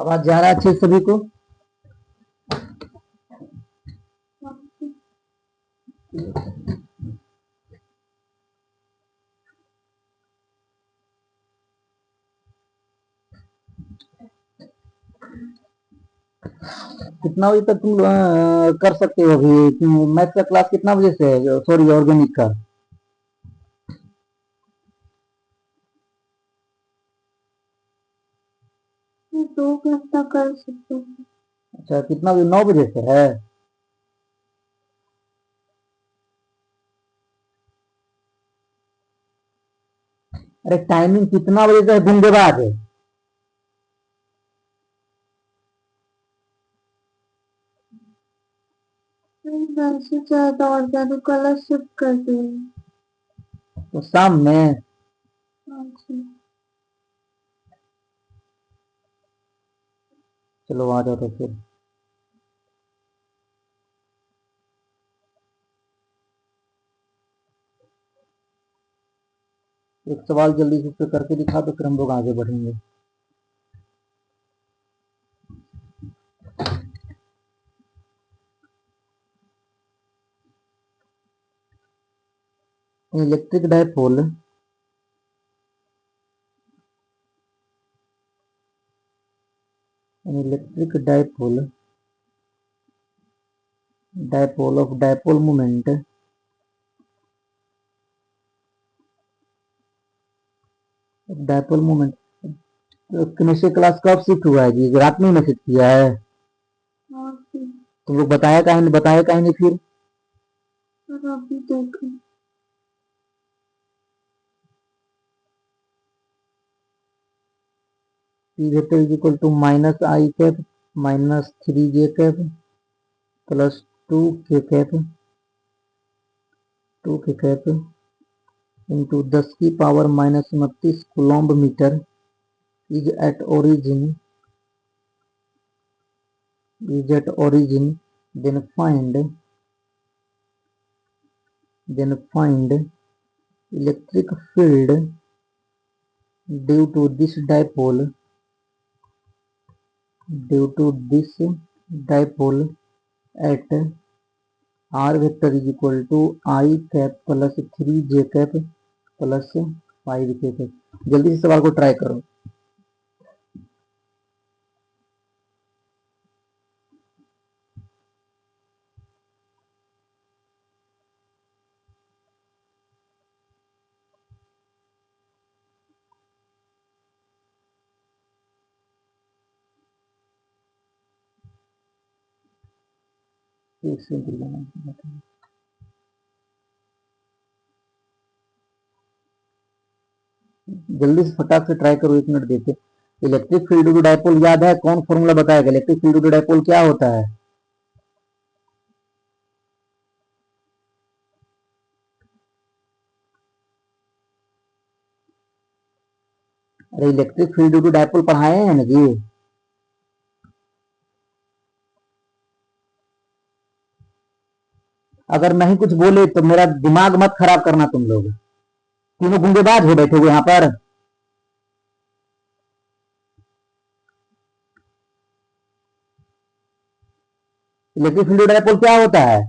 आवाज जा रहा है अच्छे से सभी को? कितना बजे तक तुम कर सकते हो अभी? मैथ का क्लास कितना बजे से है? सॉरी, ऑर्गेनिक का। 2 घंटा कर सकते हैं। अच्छा, कितना बजे? 9 बजे से है? अरे टाइमिंग कितना बजे से है दिन के बाद? 10 से ज्यादा ऑर्गेनिक वाला शिफ्ट कर दिए। तो शाम में? हाँ जी। चलो आ जाओ तो फिर। एक सवाल जल्दी से उस पे करके दिखा तो फिर हम लोग आगे बढ़ेंगे। Electric dipole electric dipole of dipole moment dipole moment. Chemistry class कब शिफ्ट हुआ है जी? रात में मैसेज किया है? और फिर तुम लोग बताया काहे नहीं फिर? अभी देखें। P vector is equal to minus I cap minus 3j cap plus 2k cap into 10⁻⁻29 coulomb metre is at origin then find electric field due to this dipole at r vector is equal to I cap plus 3j cap plus 5k cap. जल्दी से सवाल को try करो। जल्दी से फटाक से try करो, 1 मिनट देते। इलेक्ट्रिक फील्ड टू डायपोल याद है? कौन फॉर्मूला बताएगा? इलेक्ट्रिक फील्ड टू डायपोल क्या होता है? अरे इलेक्ट्रिक फील्ड टू डायपोल पढ़ाए हैं ना जी? अगर नहीं कुछ बोले तो मेरा दिमाग मत खराब करना तुम लोग। तीनों गुंगेबाज हो बैठे हुए यहाँ पर। इलेक्ट्रिक फील्ड टू डायपोल क्या होता है?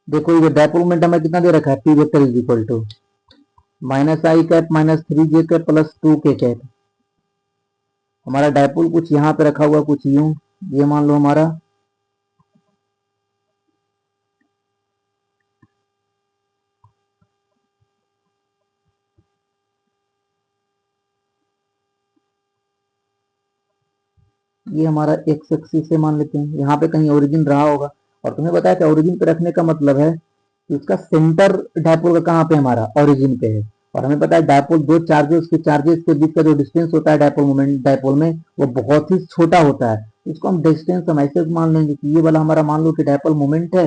देखो ये डायपोल मोमेंट हमें कितना दे रखा है? P vector is equal to minus I cap minus 3j cap plus 2k cap. हमारा डायपोल कुछ यहाँ पे रखा हुआ, कुछ यूं, ये मान लो हमारा ये हमारा एक्स एक्सिस से मान लेते हैं। यहाँ पे कहीं ओरिजिन रहा होगा, और तुम्हें बताया कि ओरिजिन पे रखने का मतलब है कि उसका सेंटर डायपोल का कहाँ पे? हमारा ओरिजिन पे है। और हमें पता है डायपोल दो चार्जेस के बीच का जो डिस्टेंस होता है डायपोल में वो बहुत ही छोटा होता है। इसको हम डिस्टेंस हम ऐसे मान लेंगे कि ये वाला हमारा मान लो कि डायपोल मोमेंट है।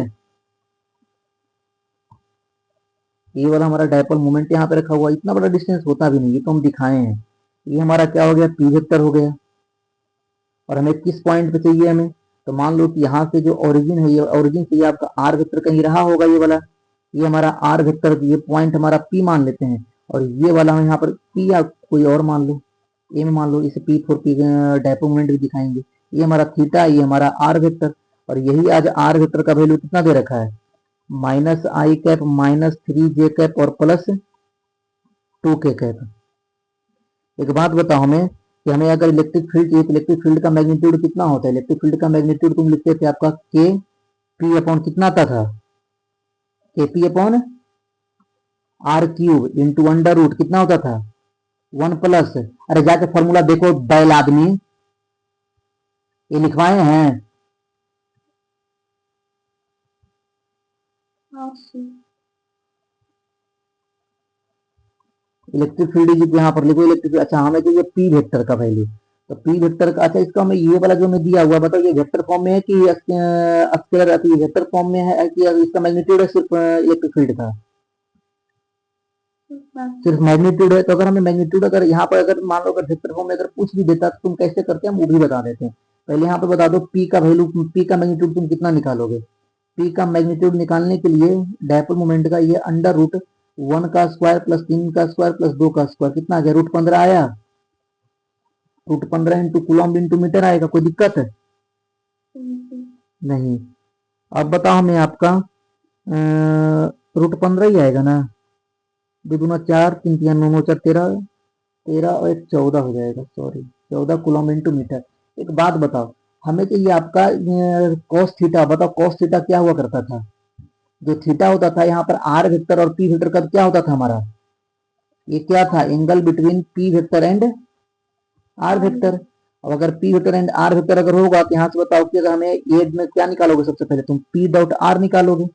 ये वाला हमारा डायपोल मोमेंट यहाँ पे रखा हुआ, इतना बड़ा डिस्टेंस होता भी नहीं, ये तो हम दिखाए हैं। ये हमारा क्या हो गया? पी वेक्टर हो गया। और हमें किस पॉइंट पे चाहिए? हमें तो मान लो कि यहाँ से जो ओरिजिन है, ये ओरिजिन से ये आपका आर वेक्टर कहीं रहा होगा, ये वाला, ये हमारा आर वेक्टर, ये पॉइंट हमारा पी मान लेते हैं, और ये वाला हम यहाँ पर पी या कोई और मान लो, ए में मान लो, इसे पी फोर पी डायपो मोमेंट भी दिखाएंगे। ये हमारा थीटा, ये हमारा आर वेक्टर, और यही आज आर वेक्टर का वैल्यू कितना दे रखा है, minus I cap minus 3 J cap और प्लस 2 के कैप। एक बात बताओ हमें कि हमें अगर इलेक्ट्रिक फील्ड चाहिए तो इलेक्ट्रिक फील्ड का मैग्नीट्यूड कितना होता है? इलेक्ट्रिक फील्ड का मैग्नीट्यूड तुम लिखते थे आपका के पी अपॉन कितना आता था, K P upon R cube into under root कितना होता था, 1 प्लस, अरे जाके फॉर्मूला देखो बैल आदमी, ये लिखवाए हैं। इलेक्ट्रिक फील्ड इज यहाँ पर लिखो इलेक्ट्रिक, अच्छा हमें चाहिए पी वेक्टर का वैल्यू, तो पी वेक्टर का, अच्छा इसका हमें ये वाला जो हमें दिया हुआ, बताओ ये वेक्टर फॉर्म में है कि स्केलर वेक्टर फॉर्म में है कि इसका मैग्नीट्यूड है सिर्फ इलेक्ट्रिक फील्ड का, सिर्फ मैग्नीट्यूड है। तो अगर हमें मैग्नीट्यूड अगर यहाँ पर अगर मान लो अगर वेक्टर फॉर्म में अगर पूछ भी देता तो तुम कैसे करते हैं हम वो भी बता देते हैं। पहले यहाँ पे बता दो पी का वैल्यू, पी का मैग्नीट्यूड तुम कितना निकालोगे? पी का मैग्नीट्यूड निकालने के लिए डायपोल मोमेंट का ये अंडर रूट 1 का स्क्वायर प्लस 3 का स्क्वायर प्लस 2 का स्क्वायर कितना आ गया, √15 आया, √15 इंटू कूलम्ब इंटू मीटर आएगा, कोई दिक्कत है? नहीं। अब बताओ हमें आपका √15 ही आएगा ना, 2 दूना 4, 3 3 9 9 4 13, 13 और 1 14 हो जाएगा, सॉरी 14 कूलम्ब इंटू मीटर। एक बात बताओ, हमें चाहिए आपका कॉस थीटा, बताओ कॉस थीटा क्या हुआ करता था? जो थीटा होता था यहाँ पर आर वेक्टर और पी वेक्टर का क्या होता था हमारा, ये क्या था, angle between P vector and R vector. अब अगर P vector and R vector अगर होगा तो यहाँ से बताओ कि अगर हमें ये में क्या निकालोगे, सबसे पहले तुम पी डॉट आर निकालोगे,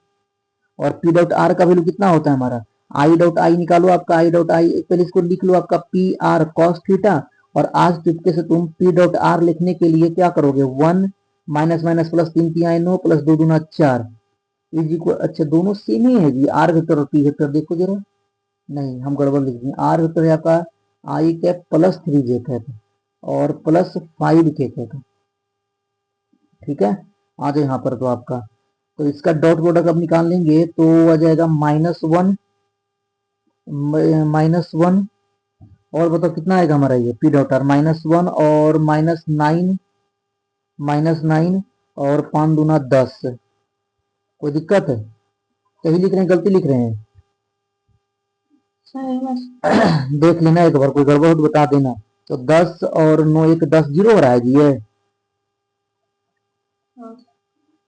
और पी डॉट आर का वैल्यू कितना होता है हमारा, आई डॉट आई निकालो, आपका आई डॉट आई पहले इसको लिख लो, आपका पी आर कॉस थीटा, और आज चुपके से तुम पी डॉट आर लिखने के लिए क्या करोगे, 1 माइनस माइनस प्लस 3 3 9 प्लस 2 दूना 4 इज इक्वल, अच्छा दोनों सेम ही है जी, आर वेक्टर और पी वेक्टर, देखो जरा, नहीं हम गड़बड़ लिख दिए, आर वेक्टर है आपका आई कैप प्लस 3 जे कैप और प्लस 5 के कैप, ठीक है। आ जाए यहाँ पर तो आपका, तो इसका डॉट प्रोडक्ट अब निकाल लेंगे तो आ जाएगा -1 -1, और बताओ कितना आएगा हमारा ये पी डॉट आर, -1 और -9 और 5 दूना 10, कोई दिक्कत है? सही लिख रहे हैं गलती लिख रहे हैं? देख लेना एक बार, कोई गड़बड़ हो तो बता देना। तो 10 और 9 1 10 0 हो रहा है जी ये,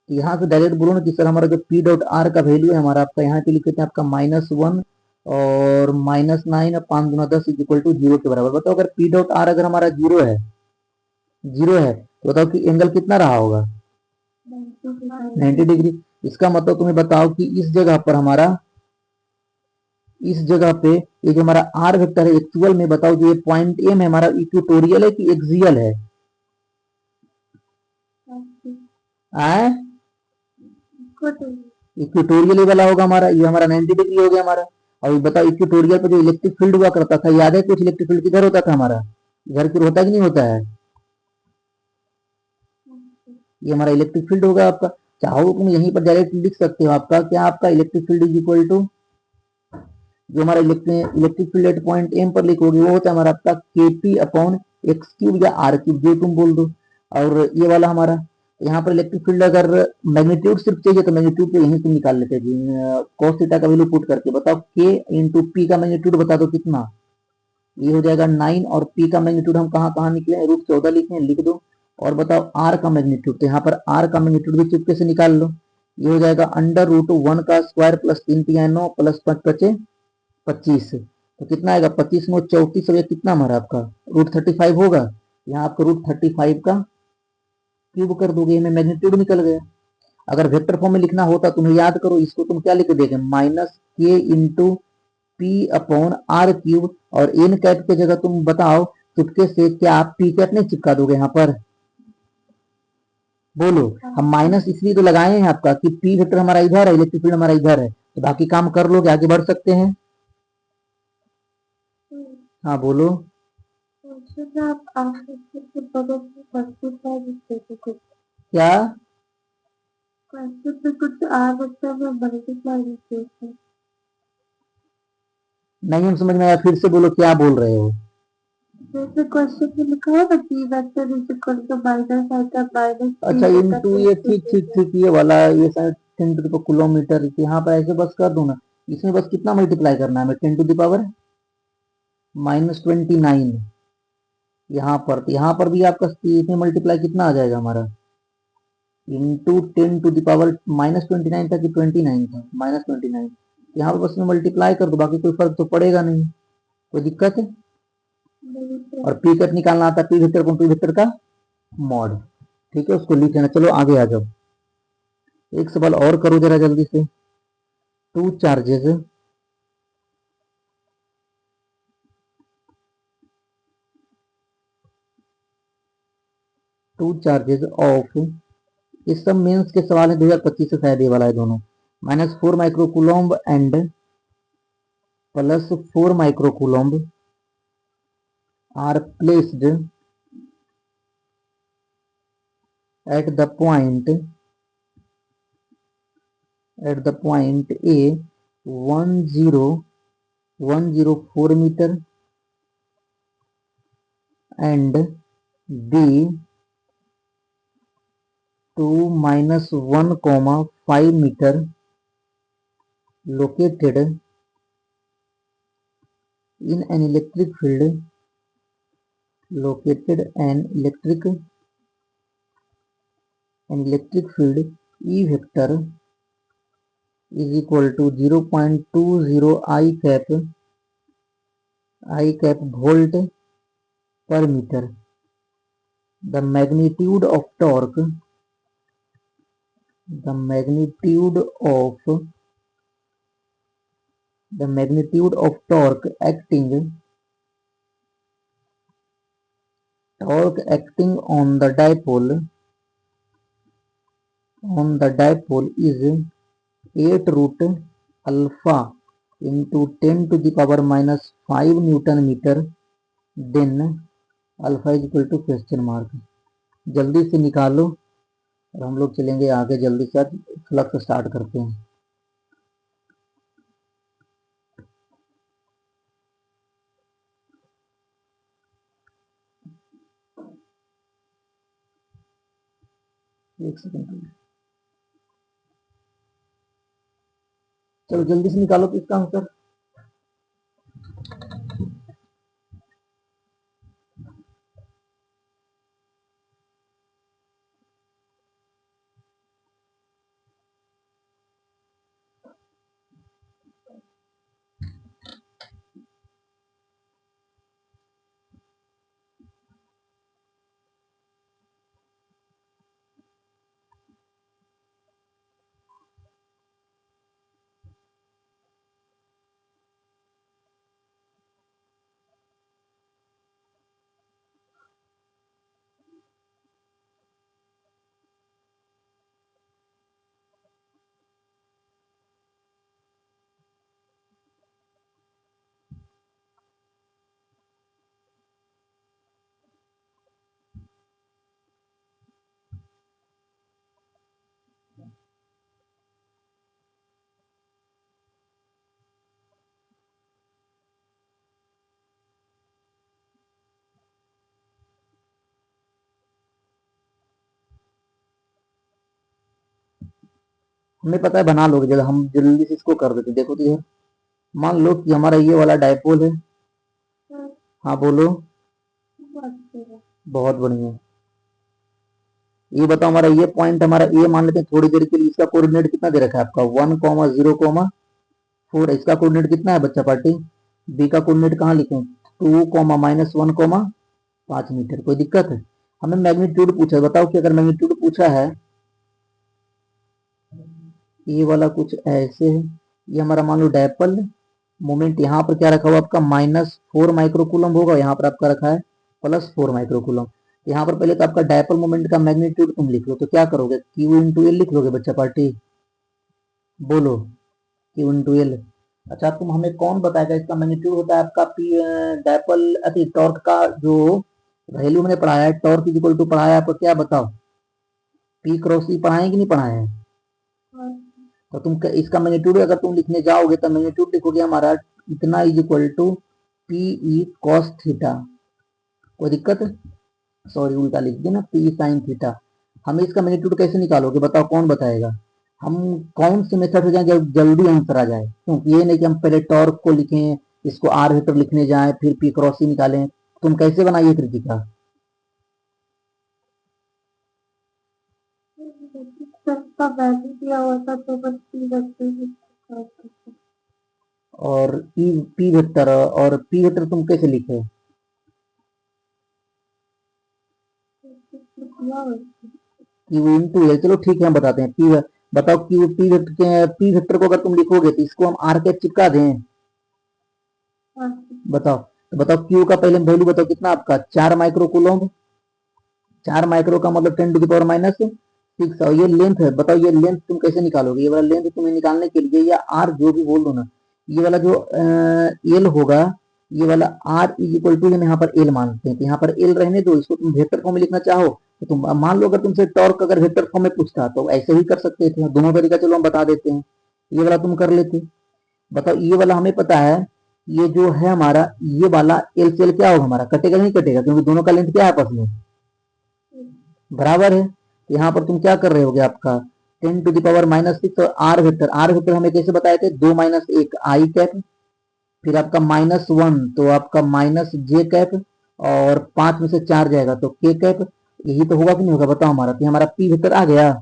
यहाँ से डायरेक्ट बोलो ना कि सर हमारा जो पी डॉट आर का वैल्यू है हमारा, आपका यहाँ पे लिख देते हैं आपका -1 और -9 और 5 दूना 10 इज इक्वल टू 0 के बराबर। बताओ अगर पी डॉट आर अगर हमारा 0 है, 0 है तो बताओ कि एंगल कितना रहा होगा, 90 डिग्री। इसका मतलब तुम्हें बताओ कि इस जगह पर हमारा, इस जगह पे ये जो हमारा आर वेक्टर है एक्चुअल में बताओ जो ये पॉइंट एम है हमारा इक्वेटोरियल है कि एक्सियल है? इक्वेटोरियल वाला होगा हमारा, ये हमारा 90 डिग्री हो गया हमारा। और बताओ इक्वेटोरियल पे जो इलेक्ट्रिक फील्ड हुआ करता था, याद है कुछ इलेक्ट्रिक फील्ड किधर होता था हमारा, घर की होता कि नहीं होता है, ये हमारा इलेक्ट्रिक फील्ड होगा आपका। चाहो तुम यहीं पर डायरेक्ट लिख सकते हो आपका क्या, आपका electric field is equal to, जो हमारा electric field at point M पर लिखोगे वो होता है हमारा आपका K P upon X cube या आर क्यूब जो तुम बोल दो। और ये वाला हमारा यहाँ पर इलेक्ट्रिक फील्ड अगर मैग्नीट्यूड सिर्फ चाहिए तो मैग्नीट्यूड को यहीं से निकाल लेते हैं कॉस थीटा का वैल्यू पुट करके। बताओ के इंटू पी का मैग्नीट्यूड बता दो कितना, ये हो जाएगा 9, और पी का मैग्नीट्यूड हम कहाँ कहाँ निकले हैं, √14 लिखे हैं, लिख दो। और बताओ आर का मैग्नीट्यूड, तो यहाँ पर आर का मैग्नीट्यूड भी चुपके से निकाल लो, ये हो जाएगा √1 का स्क्वायर प्लस 3 3 9 प्लस 5 5 25, तो कितना आएगा 25 9 34, और ये कितना हमारा आपका √35 होगा। यहाँ आपको √35 का क्यूब कर दोगे, में मैग्नीट्यूड निकल गया। अगर वेक्टर फॉर्म में लिखना होता तुम्हें याद करो इसको, तुम क्या लिख देगे, -k into P upon R cube, और एन कैप की जगह तुम बताओ चुपके से क्या आप पी कैप नहीं चिपका दोगे यहाँ पर, बोलो। हम माइनस इसलिए तो लगाए हैं आपका कि पी वेक्टर हमारा इधर है, इलेक्ट्रिक फील्ड हमारा इधर है, तो बाकी काम कर लोगे, आगे बढ़ सकते हैं। हाँ बोलो। क्या? क्वेश्चन पे कुछ आ सकता है, मैं मल्टीप्लाई लिखती हूँ। नहीं हम समझ में आया, फिर से बोलो क्या बोल रहे हो। जैसे क्वेश्चन में लिखा है ना, p vector is equal to minus I cap minus अच्छा 3 इनटू ये ठीक ठीक ठीक ये वाला ये शायद 10 टू द किलोमीटर यहाँ पर ऐसे बस कर दूं ना। इसमें बस कितना मल्टीप्लाई करना है हमें 10 टू द पावर -29। यहाँ पर भी आपका इसमें मल्टीप्लाई कितना आ जाएगा हमारा इंटू 10 टू द पावर -29 था कि 29 था -29। यहाँ पर बस में मल्टीप्लाई कर दो, बाकी कोई फर्क तो पड़ेगा नहीं, कोई दिक्कत है। और पी कट निकालना आता है, पी वेक्टर को पी वेक्टर का मॉड, ठीक है उसको लिख लेना। चलो आगे आ जाओ, एक सवाल और करो जरा जल्दी से। टू चार्जेस ऑफ, ये सब मेंस के सवाल है 2025 से शायद ये वाला है दोनों। -4 microcoulomb and +4 microcoulomb are placed at the point A 104 meter and B 2-1, 5 meter located in an electric field E vector is equal to 0.20 I cap volt per meter. The magnitude of torque acting on the dipole is 8 root alpha into 10 to the power -5 Newton meter, then alpha is equal to question mark. जल्दी से निकालो और हम लोग चलेंगे आगे, जल्दी से फ्लक्स स्टार्ट करते हैं। एक सेकंड, चलो जल्दी से निकालो तो इसका आंसर। हमें पता है बना लोगे, जब हम जल्दी से इसको कर देते। देखो तो ये मान लो कि हमारा ये वाला डायपोल है। हाँ बोलो। बहुत बढ़िया। ये बताओ हमारा ये पॉइंट हमारा ए मान लेते हैं थोड़ी देर के लिए, इसका कोऑर्डिनेट कितना दे रखा है आपका 1,0,4। इसका कोऑर्डिनेट कितना है बच्चा पार्टी? बी का कोऑर्डिनेट कहाँ लिखें 2, -1, 5 मीटर। कोई दिक्कत है? हमें मैग्नीट्यूड पूछा है, बताओ कि अगर मैग्नीट्यूड पूछा है ये वाला कुछ ऐसे है, ये हमारा मान लो डायपोल मोमेंट यहाँ पर क्या रखा हुआ आपका -4 माइक्रोकूलम होगा, यहाँ पर आपका रखा है +4 माइक्रोकूलम। यहाँ पर पहले तो आपका डायपोल मोमेंट का मैग्नीट्यूड तुम लिख लो, तो क्या करोगे Q इंटू एल लिख लोगे बच्चा पार्टी? बोलो Q इंटू एल। अच्छा तुम हमें कौन बताएगा इसका मैग्नीट्यूड होता है आपका पी डायपोल अति टॉर्क का जो वैल्यू मैंने पढ़ाया है, टॉर्क इज इक्वल टू पढ़ाया है आपको, क्या बताओ पी क्रॉस ई पढ़ाए कि नहीं पढ़ाए हैं? और तो तुम इसका मैग्नीट्यूड अगर तुम लिखने जाओगे तो मैग्नीट्यूड लिखोगे हमारा इतना is equal to P E cos theta. कोई दिक्कत? सॉरी उल्टा लिख दिया ना, पी साइन थीटा। हमें इसका मैग्नीट्यूड कैसे निकालोगे बताओ, कौन बताएगा? हम कौन से मेथड से जाएं जब जल्दी आंसर आ जाए? क्योंकि ये नहीं कि हम पहले टॉर्क को लिखें, इसको आर वेक्टर लिखने जाएं, फिर पी क्रॉस ही निकालें। तुम कैसे बनाइए कृतिका? सबका वैल्यू दिया हुआ था तो बस पी वेक्टर ही और पी वेक्टर, और पी वेक्टर तुम कैसे लिखे? Q into L. चलो ठीक है हम बताते हैं। पी बताओ, क्यू पी वेक्टर को अगर तुम लिखोगे तो इसको हम आर कैप चिपका दें। बताओ, तो बताओ क्यू का पहले वैल्यू बताओ कितना आपका? 4 माइक्रो कूलम। 4 माइक्रो का मतलब 10⁻⁶। और ये लेंथ है, बताओ ये लेंथ तुम कैसे निकालोगे? ये वाला लेंथ तुम्हें निकालने के लिए, या आर जो भी बोल दो ना, ये वाला जो एल होगा, ये वाला आर इज इक्वल टू, यहाँ पर एल मानते हैं, तो यहाँ पर एल रहने दो। इसको तुम वेक्टर फॉर्म में लिखना चाहो तो तुम मान लो, अगर तुमसे टॉर्क अगर वेक्टर फॉर्म में पूछता तो ऐसे ही कर सकते थे। दोनों तरीका चलो हम बता देते हैं। ये वाला तुम कर लेते। बताओ ये वाला हमें पता है, ये जो है हमारा, ये वाला एल से एल क्या होगा हमारा? कटेगा नहीं कटेगा? क्योंकि दोनों का लेंथ क्या है आपस में? बराबर है। तो यहाँ पर तुम क्या कर रहे होगे? आपका 10⁻⁻⁶ और आर वेक्टर हमें कैसे बताए थे? 2 माइनस 1 आई कैप, फिर आपका -1 तो आपका माइनस जे कैप, और 5 में से 4 जाएगा तो के कैप। यही तो होगा कि नहीं होगा बताओ हमारा? तो हमारा पी वेक्टर आ गया,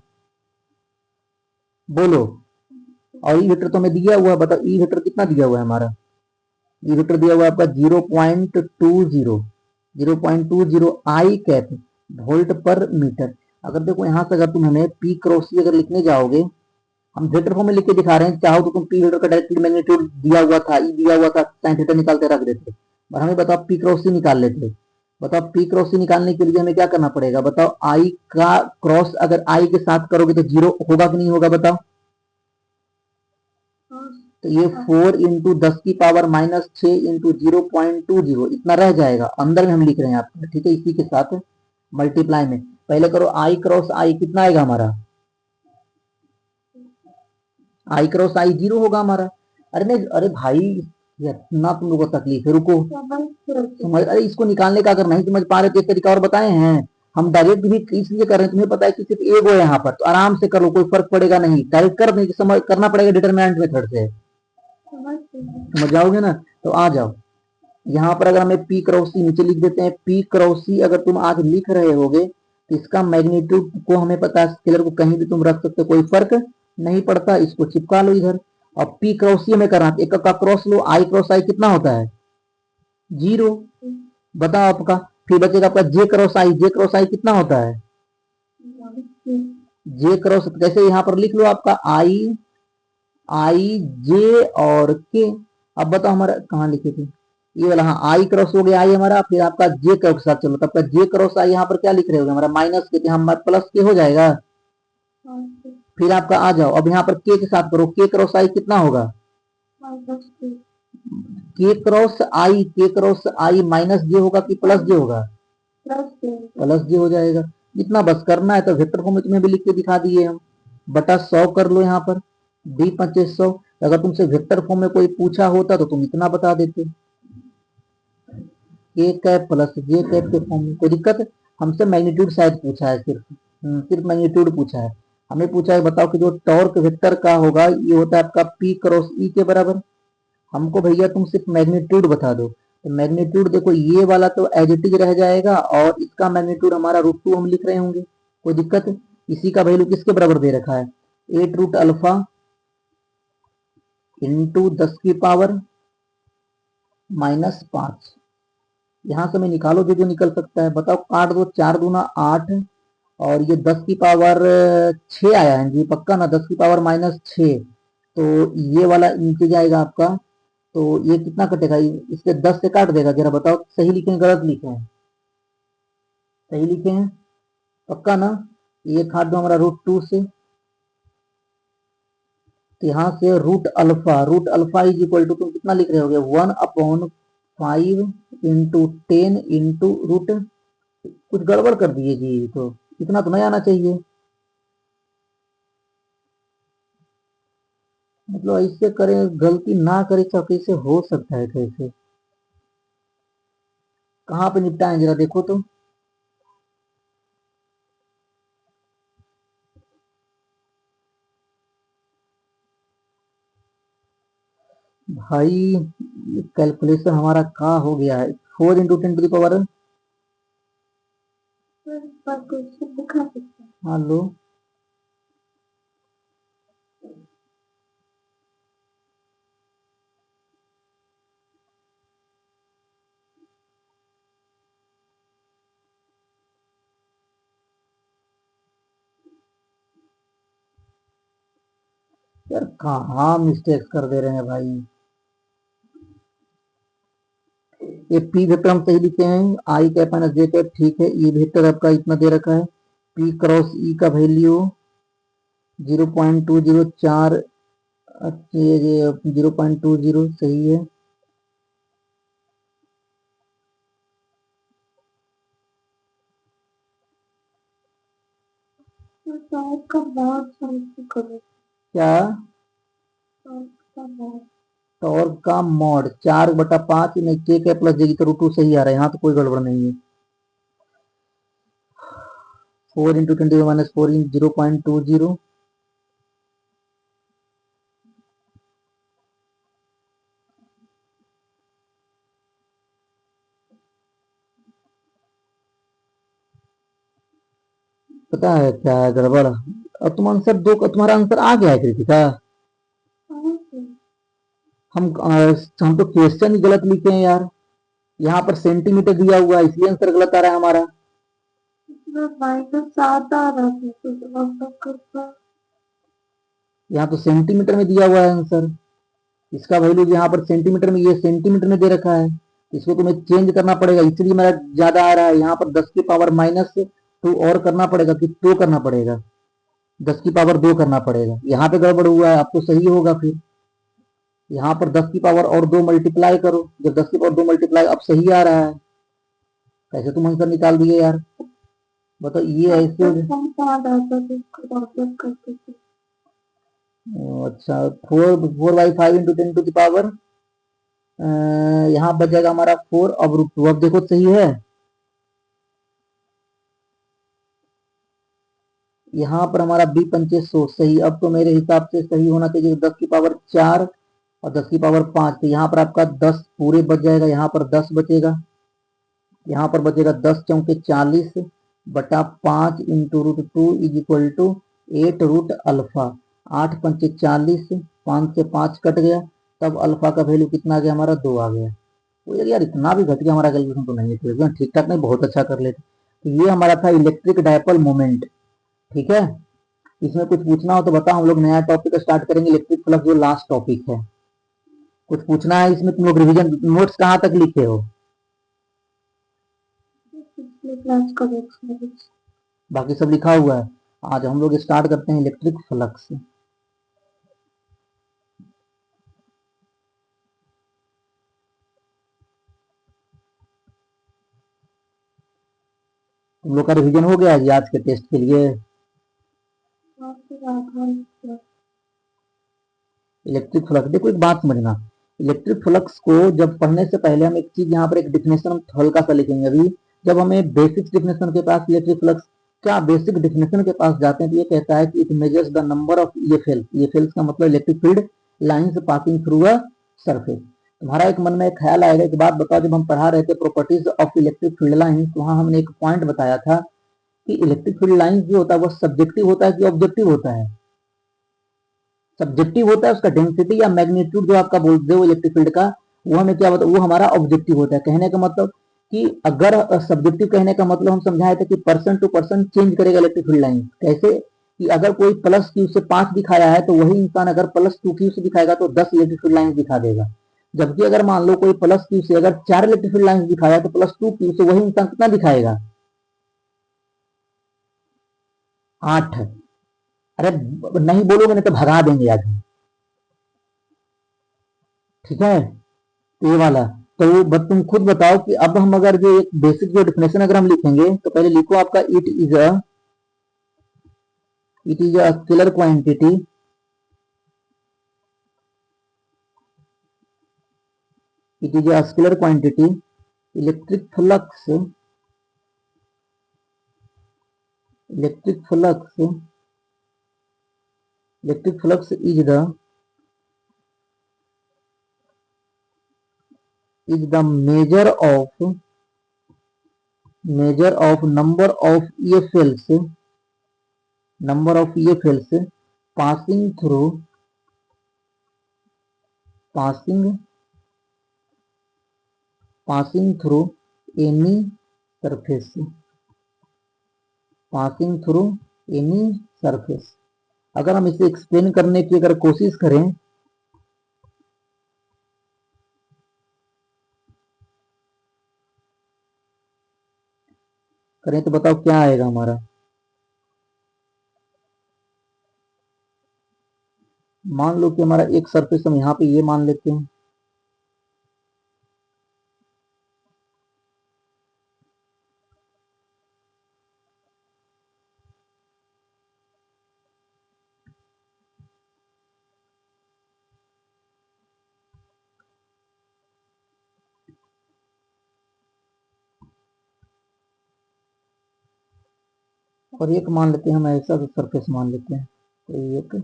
बोलो। और ई वेक्टर तो हमें दिया हुआ है, बताओ ई वेक्टर कितना दिया हुआ है हमारा? ई वेक्टर दिया हुआ है आपका 0.20 आई कैप वोल्ट पर मीटर। अगर देखो यहाँ से अगर तुम हमें पी क्रॉस सी अगर लिखने जाओगे, हम वेक्टर फॉर्म में लिख के दिखा रहे हैं, चाहो तो तुम पी वेक्टर का डायरेक्ट मैग्नीट्यूड दिया हुआ था, ई दिया हुआ था, साइन थीटा निकालते रख देते। और हमें बताओ पी क्रॉस सी निकाल लेते। बताओ पी क्रॉस सी निकालने के लिए हमें क्या करना पड़ेगा? बताओ आई का क्रॉस अगर आई के साथ करोगे तो 0 होगा कि नहीं होगा बताओ? तो ये 4 इंटू 10⁻⁻6 इंटू 0.20 इतना रह जाएगा, अंदर में हम लिख रहे हैं आपका, ठीक है? इसी के साथ मल्टीप्लाई में पहले करो आई क्रॉस आई, कितना आएगा हमारा? आई क्रॉस आई 0 होगा हमारा। अरे नहीं, अरे भाई इतना तुम लोगों को तकलीफ है, रुको समझ। अरे इसको निकालने का अगर नहीं समझ पा रहे तो एक तरीका और बताए हैं हम, डायरेक्ट भी इसलिए कर रहे हैं, तुम्हें पता है कि सिर्फ एक है यहाँ पर, तो आराम से करो, कोई फर्क पड़ेगा नहीं। डायरेक्ट कर नहीं, समझ करना पड़ेगा डिटरमिनेंट मेथड से, समझ जाओगे ना? तो आ जाओ यहाँ पर, अगर हमें पी क्रॉस सी नीचे लिख देते हैं। पी क्रॉस सी अगर तुम आज लिख रहे होगे तो इसका मैग्नीट्यूड को हमें पता है, स्केलर को कहीं भी तुम रख सकते हो, कोई फर्क नहीं पड़ता। इसको चिपका लो इधर। अब पी क्रॉस सी में करना, एक का क्रॉस लो, आई क्रॉस आई कितना होता है? 0। बताओ आपका, फिर बचेगा आपका जे क्रॉस आई। जे क्रॉस आई कितना होता है? जे क्रॉस, कैसे यहाँ पर लिख लो आपका आई, आई जे और के। अब बताओ हमारा कहाँ लिखे थे ये वाला? हाँ आई क्रॉस हो गया आई हमारा, फिर आपका जे के साथ चलो, तब तक जे क्रॉस आई यहाँ पर क्या लिख रहे होगे हमारा? माइनस के, हमारा प्लस के हो जाएगा। फिर आपका आ जाओ, अब यहाँ पर के साथ करो, के क्रॉस आई कितना होगा? के क्रॉस आई माइनस जे होगा कि प्लस जे होगा? प्लस जे हो जाएगा। इतना बस करना है। तो वेक्टर फॉर्म में तुम्हें भी लिख के दिखा दिए हम, बटा 100 कर लो यहाँ पर, डी 2500। अगर तुमसे वेक्टर फॉर्म में कोई पूछा होता तो तुम इतना बता देते, के कैप प्लस जे कैप के फॉर्म में। कोई दिक्कत? हमसे मैग्नीट्यूड शायद पूछा है, सिर्फ मैग्नीट्यूड पूछा है। हमें पूछा है बताओ कि जो टॉर्क वेक्टर का होगा ये होता है आपका पी क्रॉस ई के बराबर। हमको भैया तुम सिर्फ मैग्नीट्यूड बता दो। तो मैग्नीट्यूड देखो ये वाला तो एज इट इज रह जाएगा, और इसका मैग्नीट्यूड हमारा √2 हम लिख रहे होंगे। कोई दिक्कत? इसी का वैल्यू किसके बराबर दे रखा है? 8√α इंटू 10⁻⁻5। यहाँ से मैं निकालो जो जो निकल सकता है। बताओ काट दो, 4 दूना 8, और ये 10⁻6 आया है जी, पक्का ना? 10⁻⁻6, तो ये वाला नीचे जाएगा आपका, तो ये कितना कटेगा? इससे 10 से काट देगा। जरा बताओ सही लिखे हैं गलत लिखे हैं? सही लिखे हैं पक्का ना? ये काट दो हमारा √2 से, तो यहाँ से √α इज इक्वल टू तुम कितना लिख रहे होगे? 1/5 इंटू 10 इंटू रूट। कुछ गड़बड़ कर दिए जी, तो इतना तो नहीं आना चाहिए। मतलब ऐसे करें, गलती ना करे तो कैसे हो सकता है, कैसे, कहाँ पे निपटाएं जरा देखो तो। भाई कैलकुलेशन हमारा कहाँ हो गया है, 4 × 10⁻, पर क्वेश्चन दिखा सकते हैं। हाँ लो। यार कहाँ मिस्टेक कर दे रहे हैं भाई। ये पी वेक्टर हम सही लिखे हैं, आई कैप माइनस जे कैप, ठीक है। ये वेक्टर आपका इतना दे रखा है, पी क्रॉस ई का वैल्यू 0.204, 0.20 सही है। तो टॉप का बहुत समझ करो। क्या? टॉप का बहुत टॉर्क का मॉड 4/5 में के कैप प्लस जे की तो √2 सही आ रहा है, यहाँ तो कोई गड़बड़ नहीं है। 4 × 10⁻⁴ 0.20, पता है क्या है गड़बड़। और तुम आंसर दो, तुम्हारा आंसर आ गया है कृतिका। हम तो क्वेश्चन ही गलत लिखे हैं यार, यहाँ पर सेंटीमीटर दिया हुआ है इसलिए आंसर गलत आ रहा है हमारा। -7 आ रहा था तो मतलब करता। यहाँ तो सेंटीमीटर में दिया हुआ है आंसर, इसका वैल्यू यहाँ पर सेंटीमीटर में, ये सेंटीमीटर में दे रखा है, इसको तुम्हें चेंज करना पड़ेगा, इसलिए मेरा ज्यादा आ रहा है। यहाँ पर 10⁻⁻2 और करना पड़ेगा कि 2 करना पड़ेगा, 10⁻2 करना पड़ेगा। यहाँ पे गड़बड़ हुआ है, अब तो सही होगा फिर। यहाँ पर 10⁻2 मल्टीप्लाई करो, जब 10⁻2 मल्टीप्लाई अब सही आ रहा है। कैसे तुम आंसर निकाल दिए यार, बताओ ये ऐसे। अच्छा, 4/5 × 10⁻, यहाँ बच जाएगा हमारा 4, अब √2, अब देखो सही है। यहाँ पर हमारा B 500 सही, अब तो मेरे हिसाब से सही होना चाहिए 10⁻4 और 10⁻5, तो यहाँ पर आपका 10 पूरे बच जाएगा, यहाँ पर 10 बचेगा, यहाँ पर बचेगा 10×4 = 40/5 × √2 = 8 √α, 8×5 = 40, 5 से 5 कट गया, तब अल्फा का वैल्यू कितना आ गया हमारा 2 आ गया। तो यार इतना भी घट गया हमारा कैलकुलेशन तो नहीं है, फिर ठीक ठाक नहीं, बहुत अच्छा कर लेते। तो ये हमारा था इलेक्ट्रिक डायपोल मोमेंट, ठीक है। इसमें कुछ पूछना हो तो बताओ, हम लोग नया टॉपिक स्टार्ट करेंगे, इलेक्ट्रिक फ्लक्स जो लास्ट टॉपिक है। कुछ पूछना है इसमें? तुम लोग रिवीजन नोट्स कहाँ तक लिखे हो? बाकी सब लिखा हुआ है। आज हम लोग स्टार्ट करते हैं इलेक्ट्रिक फ्लक्स। तुम लोग का रिवीजन हो गया जी आज के टेस्ट के लिए? इलेक्ट्रिक फ्लक्स, देखो एक बात समझना, इलेक्ट्रिक फ्लक्स को जब पढ़ने से पहले हम एक चीज यहाँ पर एक डिफिनेशन हल्का सा लिखेंगे अभी। जब हमें बेसिक डिफिनेशन के पास इलेक्ट्रिक फ्लक्स क्या बेसिक डिफिनेशन के पास जाते हैं तो ये कहता है कि it measures the number of EFLs का मतलब electric field lines passing through a surface. तुम्हारा एक मन में एक ख्याल आएगा, एक बात बताओ, जब हम पढ़ा रहे थे properties of electric field lines, वहां हमने एक पॉइंट बताया था कि इलेक्ट्रिक फील्ड लाइंस जो होता है वो सब्जेक्टिव होता है कि ऑब्जेक्टिव होता है? सब्जेक्टिव होता है, उसका डेंसिटी या मैग्नीट्यूड जो आपका बोलते हो इलेक्ट्रिक फील्ड का, वो हमें क्या बताओ, वो हमारा ऑब्जेक्टिव होता है। कहने का मतलब कि अगर सब्जेक्टिव कहने का मतलब हम समझाए थे कि पर्सन टू पर्सन चेंज करेगा इलेक्ट्रिक फील्ड लाइन। कैसे कि अगर कोई +Q से 5 दिखाया है तो वही इंसान अगर +2Q से दिखाएगा तो 10 इलेक्ट्रिक फील्ड लाइन दिखा देगा। जबकि अगर मान लो कोई +Q से अगर 4 इलेक्ट्रिक फील्ड लाइन दिखाया तो +2Q से वही इंसान कितना दिखाएगा? 8। अरे नहीं बोलोगे नहीं तो भगा देंगे आज हम, ठीक है। तो ये वाला, तो बस तुम खुद बताओ कि अब हम अगर जो एक बेसिक जो डिफिनेशन अगर हम लिखेंगे तो पहले लिखो आपका it is a scalar quantity it is a scalar quantity, electric flux, electric flux, electric flux is the measure of number of EFLs, number of EFLs passing through any surface, passing through any surface। अगर हम इसे explain करने की अगर कोशिश करें तो बताओ क्या आएगा हमारा। मान लो कि हमारा एक सरफेस हम यहाँ पे ये मान लेते हैं, और एक मान लेते हैं हम ऐसा तो सरफेस मान लेते हैं, तो एक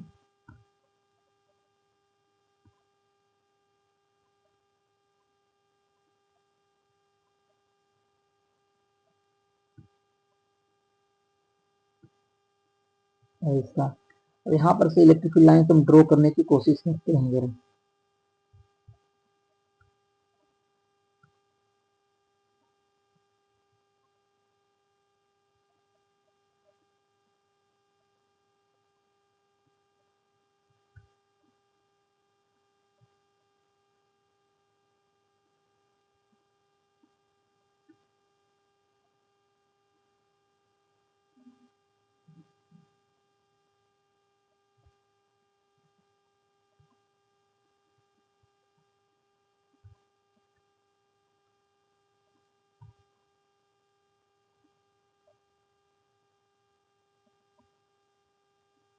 ऐसा। अब यहाँ पर से इलेक्ट्रिक फील्ड लाइन हम ड्रॉ करने की कोशिश करते हैं जरा।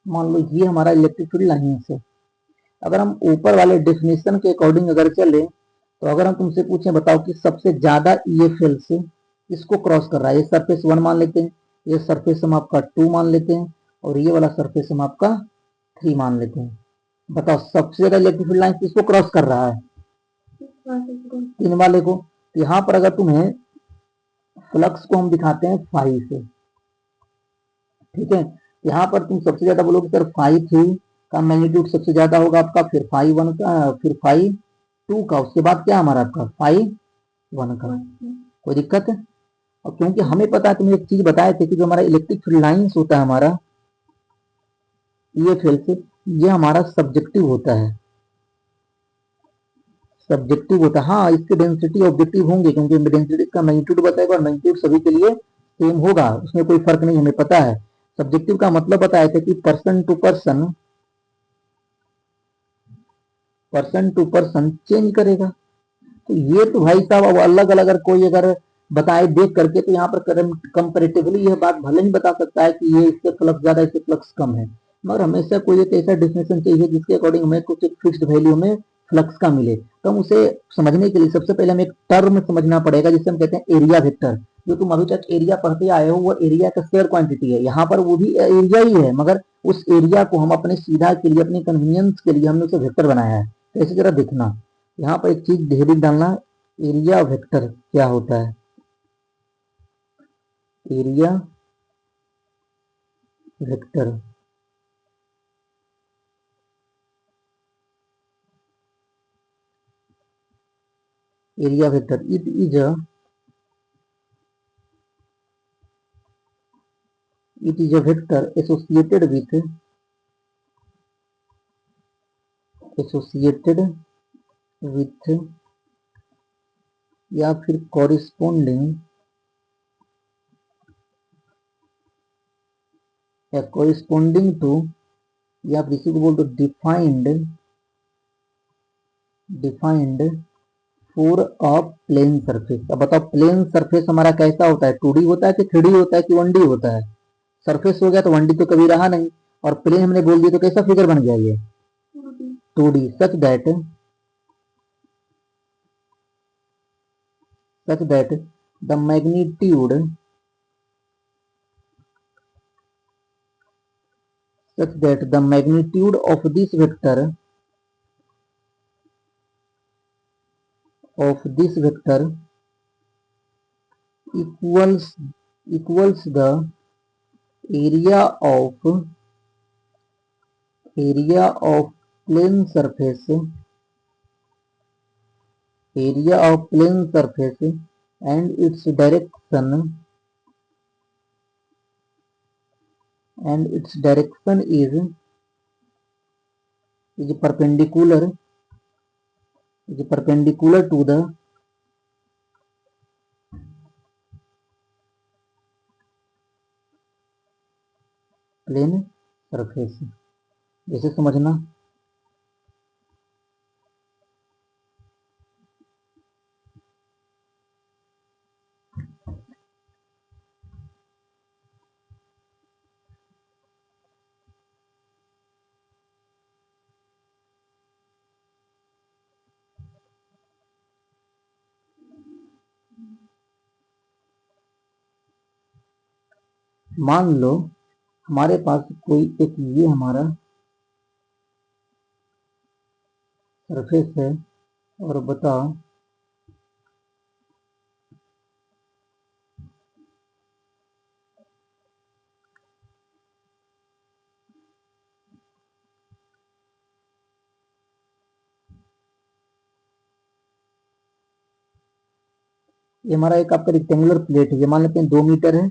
मान लो ये हमारा इलेक्ट्रिक फील्ड लाइन है। अगर हम ऊपर वाले डेफिनेशन के अकॉर्डिंग अगर चले तो अगर हम तुमसे पूछें बताओ कि सबसे ज्यादा EFL से इसको क्रॉस कर रहा है, ये सरफेस 1 मान लेते हैं, ये सरफेस हम आपका 2 मान लेते हैं और ये वाला सरफेस हम आपका 3 मान लेते हैं। बताओ सबसे ज्यादा इलेक्ट्रिक फील्ड लाइन किसको क्रॉस कर रहा है? 3 वाले को। तो यहाँ पर अगर तुम्हें फ्लक्स को हम दिखाते हैं 5 से, ठीक है, यहाँ पर तुम सबसे ज्यादा बोलोगे सर 5 का मैग्नीट्यूड सबसे ज्यादा होगा आपका, फिर 5 1 का, फिर 5 2 का, उसके बाद क्या हमारा आपका 5 1 का। कोई दिक्कत है? और क्योंकि हमें पता है, तुम्हें एक चीज बताए थे कि जो हमारा इलेक्ट्रिक फील्ड लाइंस होता है हमारा ये फील्ड से, ये हमारा सब्जेक्टिव होता है, सब्जेक्टिव होता है। हाँ, इसके डेंसिटी ऑब्जेक्टिव होंगे क्योंकि डेंसिटी का मैग्नीट्यूड बताएगा और मैग्नीट्यूड सभी के लिए सेम होगा, उसमें कोई फर्क नहीं, हमें पता है। सब्जेक्टिव का मतलब बताया था कि पर्सन टू पर्सन चेंज करेगा। तो ये तो भाई साहब अब अलग अलग अगर कोई अगर बताए देख करके तो यहाँ पर कंपेरेटिवली यह बात भले ही बता सकता है कि ये इससे फ्लक्स ज्यादा, इससे फ्लक्स कम है, मगर हमेशा कोई एक ऐसा डेफिनेशन चाहिए जिसके अकॉर्डिंग हमें कुछ एक फिक्स्ड वैल्यू में फ्लक्स का मिले। तो हम उसे समझने के लिए सबसे पहले हमें एक टर्म समझना पड़ेगा जिसे हम कहते हैं एरिया वेक्टर। जो तुम अभी तक एरिया पढ़ते आए हो वो एरिया का स्क्वायर क्वांटिटी है, यहाँ पर वो भी एरिया ही है, मगर उस एरिया को हम अपने सीधा के लिए, अपने कन्वीनियंस के लिए हमने उसे वेक्टर बनाया है। तो ऐसे जरा देखना, यहाँ पर एक चीज ध्यान डालना, एरिया वेक्टर क्या होता है। Area vector area vector it is a vector associated with या फिर corresponding या corresponding to या फिर इसी को बोल दो defined for a plane surface. अब बताओ प्लेन सरफेस हमारा कैसा होता है, 2D होता है कि 3D होता है कि 1D होता है? सरफेस हो गया तो 1D तो कभी रहा नहीं, और प्लेन हमने बोल दिया तो कैसा फिगर बन गया ये 2D, such that such that the magnitude of this vector equals the area of plane surface and its direction is perpendicular to the plane surface। जैसे समझना, मान लो हमारे पास कोई एक ये हमारा सरफेस है और बताओ ये हमारा एक आपका रेक्टेंगुलर प्लेट है, ये मान लेते हैं 2 मीटर है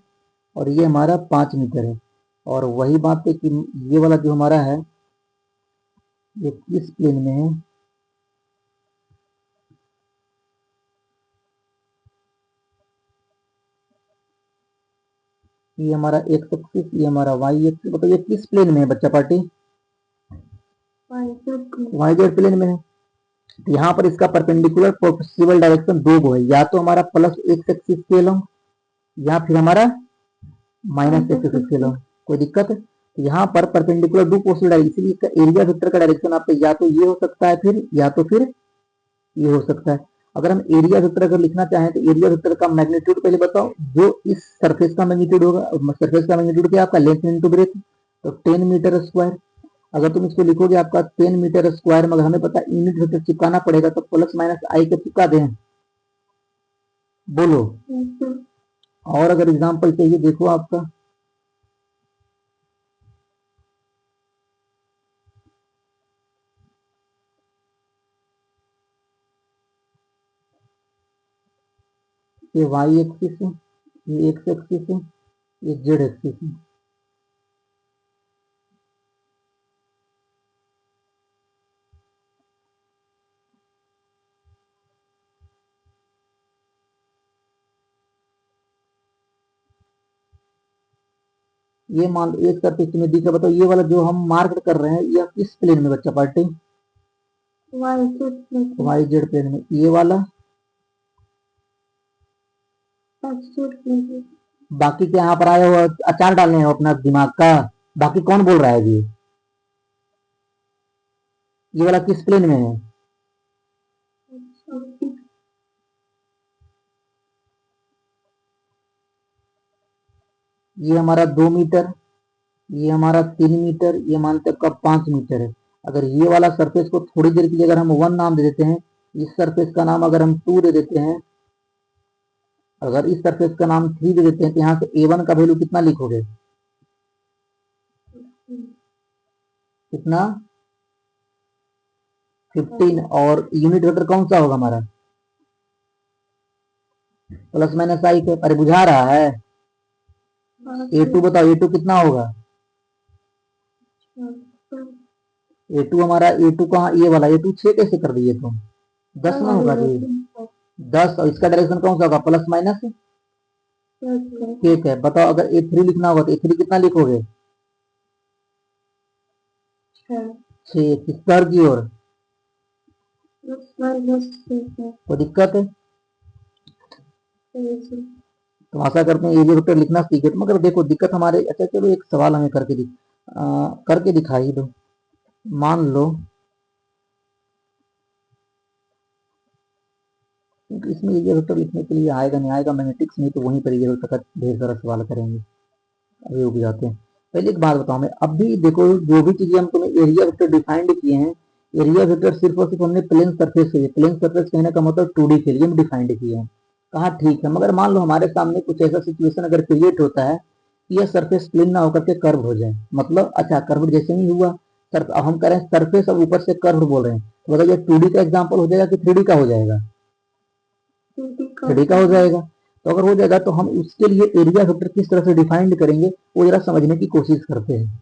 और ये हमारा 5 मीटर है। और वही बात है कि ये वाला जो हमारा है ये किस प्लेन में है, ये हमारा एक्स एक्सिस, ये हमारा वाई एक्सिस। बताइए किस प्लेन में है बच्चा पार्टी? वाई जेड प्लेन में है। तो यहाँ पर इसका परपेंडिकुलर पॉसिबल डायरेक्शन दो गो है, या तो हमारा प्लस एक्स एक्सिस के लॉन्ग या फिर हमारा माइनस एक्स एक्सिस के लॉन्ग। कोई दिक्कत है? तो यहाँ पर परपेंडिकुलर दो पॉसिबल डायरेक्शन, इसलिए इसका एरिया वेक्टर का डायरेक्शन आपका या तो ये हो सकता है फिर या तो फिर ये हो सकता है। अगर हम एरिया वेक्टर अगर लिखना चाहें तो एरिया वेक्टर का मैग्नीट्यूड पहले बताओ, जो इस सरफेस का मैग्नीट्यूड होगा। सरफेस का मैग्नीट्यूड क्या आपका? लेंथ इनटू ब्रेथ, तो 10 मीटर स्क्वायर। अगर तुम इसको लिखोगे आपका 10 मीटर स्क्वायर, मगर हमें पता है यूनिट वेक्टर चिपकाना पड़ेगा, तो प्लस माइनस आई के चिपका दें, बोलो। और अगर एग्जांपल चाहिए देखो आपका, ये वाई एक्सिस है, ये एक्स एक्सिस है, ये जेड एक्सिस है। ये मान एक सरफेस में दिखा, बताओ ये वाला जो हम मार्क कर रहे हैं यह किस प्लेन में बच्चा पार्टी? वाई जेड प्लेन में। ये वाला बाकी के यहाँ पर आया हुआ अचार डालने हो अपना दिमाग का। बाकी कौन बोल रहा है ये वाला किस प्लेन में है? ये हमारा 2 मीटर, ये हमारा 3 मीटर, ये मानते कब 5 मीटर है। अगर ये वाला सरफेस को थोड़ी देर के लिए अगर हम 1 नाम दे देते हैं, इस सरफेस का नाम अगर हम 2 दे देते हैं, अगर इस सरफेस का नाम 3 दे देते हैं, तो यहाँ से A1 का वैल्यू कितना लिखोगे? कितना? 15। और यूनिट वेक्टर कौन सा होगा हमारा? प्लस माइनस आई के। अरे बुझा रहा है? A2 बताओ, A2 कितना होगा? A2 हमारा, A2 कहाँ? ये वाला A2 6 कैसे कर दिए तुम? 10 ना होगा जी, 10। और इसका डायरेक्शन कौन सा होगा? Plus minus. ठीक है, बताओ अगर A3 लिखना होगा तो A3 कितना लिखोगे? 6 किस पर की ओर? कोई दिक्कत है? तो आशा करते हैं एरिया वेक्टर लिखना सीखे। तो मगर देखो दिक्कत हमारे, अच्छा चलो एक सवाल हमें करके दिखाई दो। मान लो क्योंकि इसमें एरिया वेक्टर लिखने के लिए आएगा नहीं आएगा मैग्नेटिक्स में, तो वहीं पर एरिया वेक्टर का ढेर सारा सवाल करेंगे। अभी रुक जाते हैं। पहले एक बात बताऊं मैं, अभी देखो जो भी चीजें हम तुम्हें एरिया वेक्टर डिफाइंड किए हैं, एरिया वेक्टर सिर्फ और सिर्फ हमने प्लेन सरफेस के लिए, प्लेन सरफेस कहने का मतलब 2D के लिए हम डिफाइंड किए हैं। कहा ठीक है, मगर मान लो हमारे सामने कुछ ऐसा सिचुएशन अगर क्रिएट होता है कि यह सरफेस प्लेन ना होकर के कर्व हो जाए, मतलब अच्छा कर्व जैसे नहीं हुआ अब हम कह रहे हैं सरफेस, अब ऊपर से कर्व बोल रहे हैं, तो बताइए 2D का एग्जाम्पल हो जाएगा कि 3D का हो जाएगा? 3D का हो जाएगा। तो अगर हो जाएगा तो हम उसके लिए एरिया वेक्टर किस तरह से डिफाइंड करेंगे वो जरा समझने की कोशिश करते हैं।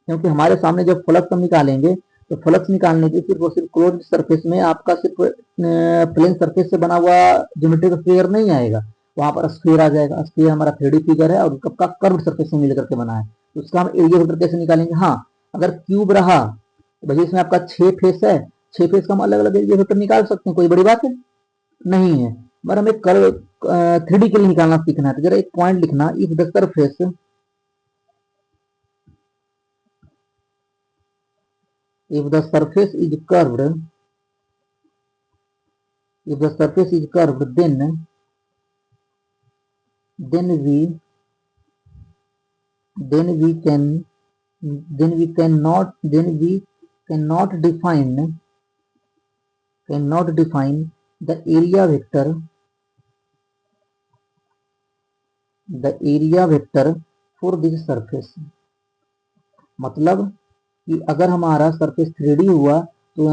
क्योंकि हमारे सामने जब फ्लक्स हम निकालेंगे तो फ्लक्स निकालने की सिर्फ और सिर्फ क्लोज्ड सरफेस में आपका सिर्फ प्लेन सरफेस से बना हुआ ज्योमेट्रिक स्फीयर नहीं आएगा, वहां पर स्फीयर आ जाएगा। स्फीयर हमारा 3D फिगर है और कब का कर्व सरफेस से मिलकर के बना है, तो उसका हम एरिया वेक्टर कैसे निकालेंगे? हाँ, अगर क्यूब रहा तो भैया इसमें आपका 6 फेस है, 6 फेस का हम अलग अलग एरिया वेक्टर निकाल सकते हैं, कोई बड़ी बात है नहीं है। मगर हमें कर्व 3D के लिए निकालना सीखना है, तो जरा एक पॉइंट लिखना, if the surface, if the surface is curved, if the surface is curved, then we can cannot define the area vector for this surface। मतलब कि अगर हमारा सरफेस 3D हुआ तो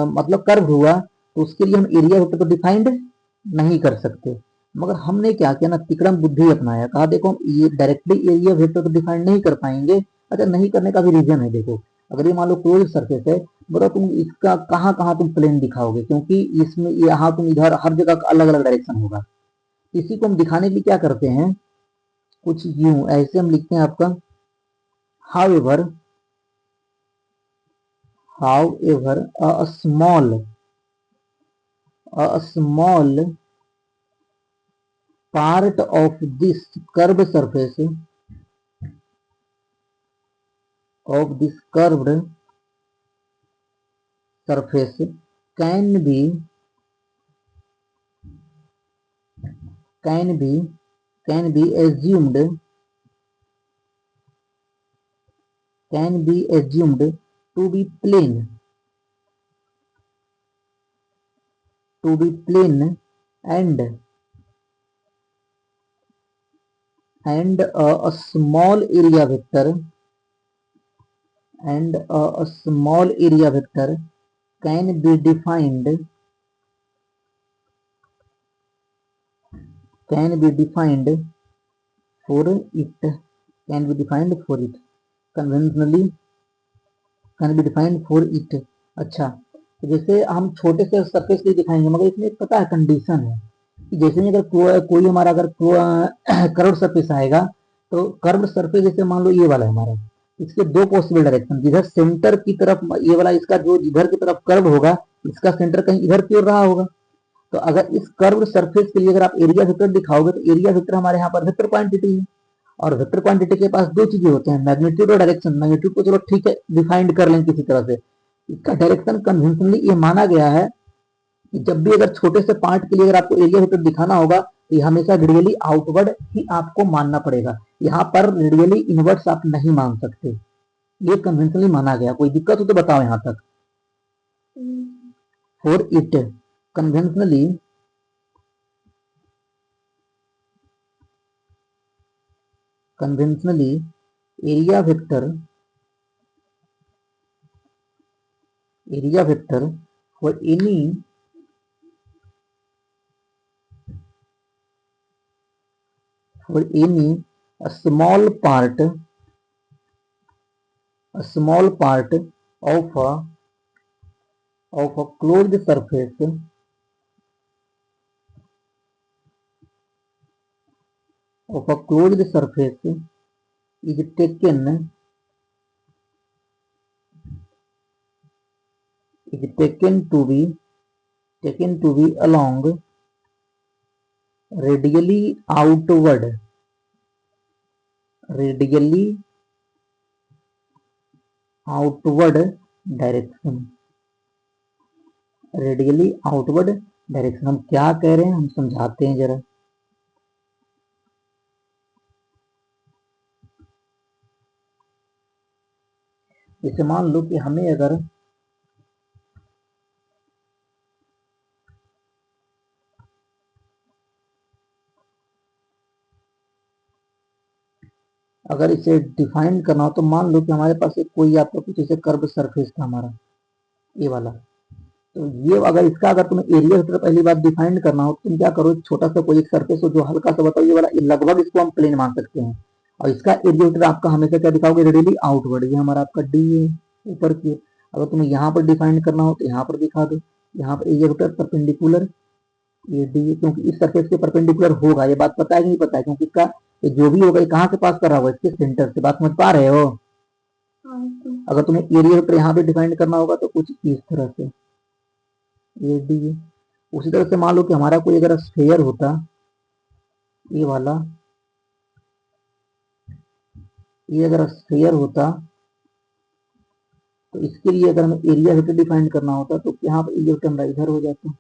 मतलब कर्व हुआ तो उसके लिए हम एरिया वेक्टर को डिफाइंड नहीं कर सकते। मगर हमने क्या किया ना, तिकड़म बुद्धि अपनाया, कहा देखो हम ये डायरेक्टली एरिया वेक्टर को डिफाइंड नहीं कर पाएंगे। अच्छा, नहीं करने का भी रीजन है, देखो अगर ये मान लो क्लोज सरफेस है, बताओ तुम इसका कहाँ कहाँ तुम प्लेन दिखाओगे, क्योंकि इसमें यहाँ तुम इधर हर जगह अलग अलग डायरेक्शन होगा। इसी को हम दिखाने के लिए क्या करते हैं, कुछ यूं ऐसे हम लिखते हैं आपका however a small part of this curved surface can be assumed to be plane and a small area vector can be defined for it conventionally अच्छा, तो जैसे हम छोटे से सरफेस के लिए दिखाएंगे, मगर इसमें एक पता है कंडीशन है कि जैसे ही अगर कोई हमारा अगर कर्व सरफेस आएगा, तो कर्व सरफेस जैसे मान लो ये वाला है हमारा, इसके दो पॉसिबल डायरेक्शन, जिधर सेंटर की तरफ ये वाला इसका जो इधर की तरफ कर्व होगा, इसका सेंटर कहीं इधर की ओर रहा होगा। तो अगर इस कर्व सरफेस के लिए अगर आप एरिया वेक्टर दिखाओगे, तो एरिया वेक्टर हमारे यहाँ पर वेक्टर क्वांटिटी है, और वेक्टर क्वांटिटी के पास दो चीजें होते हैं, मैग्नीट्यूड और डायरेक्शन। मैग्नीट्यूड को चलो ठीक है डिफाइंड कर लें किसी तरह से, इसका डायरेक्शन कन्वेंशनली ये माना गया है कि जब भी अगर छोटे से पार्ट के लिए अगर आपको एरिया वेक्टर दिखाना होगा, तो ये हमेशा रेडियली आउटवर्ड ही आपको मानना पड़ेगा, यहाँ पर रेडियली इनवर्ड्स आप नहीं मान सकते, ये कन्वेंशनली माना गया। कोई दिक्कत हो तो बताओ यहाँ तक। For it conventionally area vector for any small part of a closed surface is taken to be along radially outward direction, direction हम क्या कह रहे हैं हम समझाते हैं जरा। जैसे मान लो कि हमें अगर इसे डिफाइन करना हो तो मान लो कि हमारे पास एक कोई आपका कुछ ऐसे कर्व सरफेस था हमारा, ये वाला। तो ये अगर तुम्हें एरिया वेक्टर पहली बात डिफाइन करना हो तो तुम क्या करो, छोटा सा कोई एक सरफेस हो जो हल्का सा बताओ ये वाला, लगभग इसको हम प्लेन मान सकते हैं। और इसका एरिया वेक्टर आपका हमेशा क्या दिखाओगे, रेडियली आउटवर्ड, ये हमारा आपका डी है ऊपर की। अगर तुम्हें यहाँ पर डिफाइन करना हो तो यहाँ पर दिखा दो, यहाँ पर एरिया वेक्टर परपेंडिकुलर ये डी, क्योंकि इस सरफेस के परपेंडिकुलर होगा, ये बात पता है कि नहीं पता है, क्योंकि इसका ये जो भी होगा ये कहाँ से पास कर रहा होगा, इसके सेंटर से। बात समझ पा रहे हो। अगर तुम्हें एरिया वेक्टर यहाँ पे डिफाइन करना होगा तो कुछ इस तरह से ये डी है। उसी तरह से मान लो कि हमारा कोई अगर स्फेयर होता ये वाला, ये अगर स्फेयर होता तो इसके लिए अगर हमें एरिया वेक्टर डिफाइन करना होता तो यहाँ पर एरिया वेक्टर हमारा इधर हो जाता,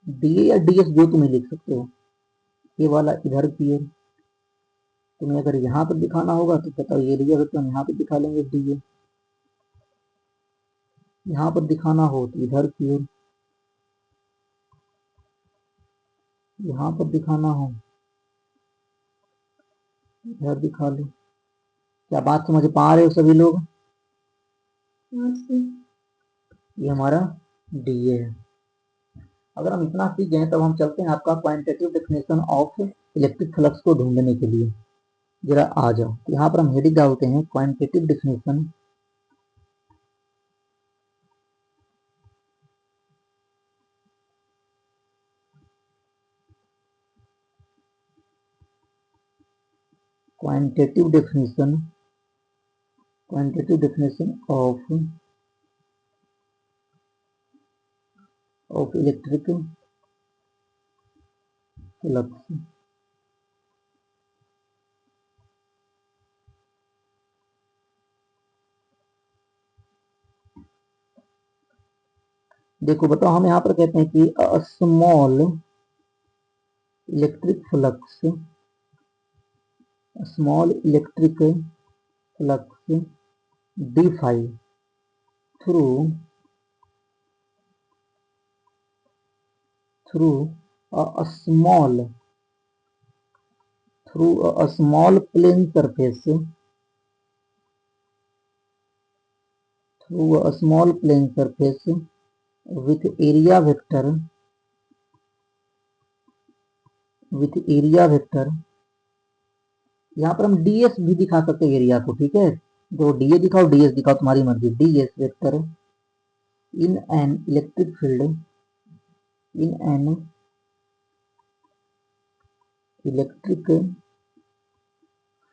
डी या डी एस जो तुम्हें लिख सकते हो, ये वाला इधर की है। तुम्हें अगर यहाँ पर दिखाना होगा तो बताओ ये एरिया वेक्टर हम यहाँ पे दिखा लेंगे डी ए, यहाँ पर दिखाना हो तो इधर की ओर, यहाँ पर दिखाना हो इधर दिखा लो। क्या बात समझ पा रहे हो सभी लोग। ये हमारा डी ए है। अगर हम इतना सीख गए तब हम चलते हैं आपका quantitative definition of electric flux को ढूंढने के लिए। जरा आ जाओ, तो यहाँ पर हम हेडिंग डालते हैं quantitative definition quantitative definition of electric flux. देखो बताओ, हम यहाँ पर कहते हैं कि small electric flux, small electric flux d phi through through a small through a small plane surface through a small plane surface with area vector यहाँ पर हम ds भी दिखा सकते हैं एरिया को, ठीक है। जो da दिखाओ ds दिखाओ तुम्हारी मर्जी, ds vector in an electric field in an electric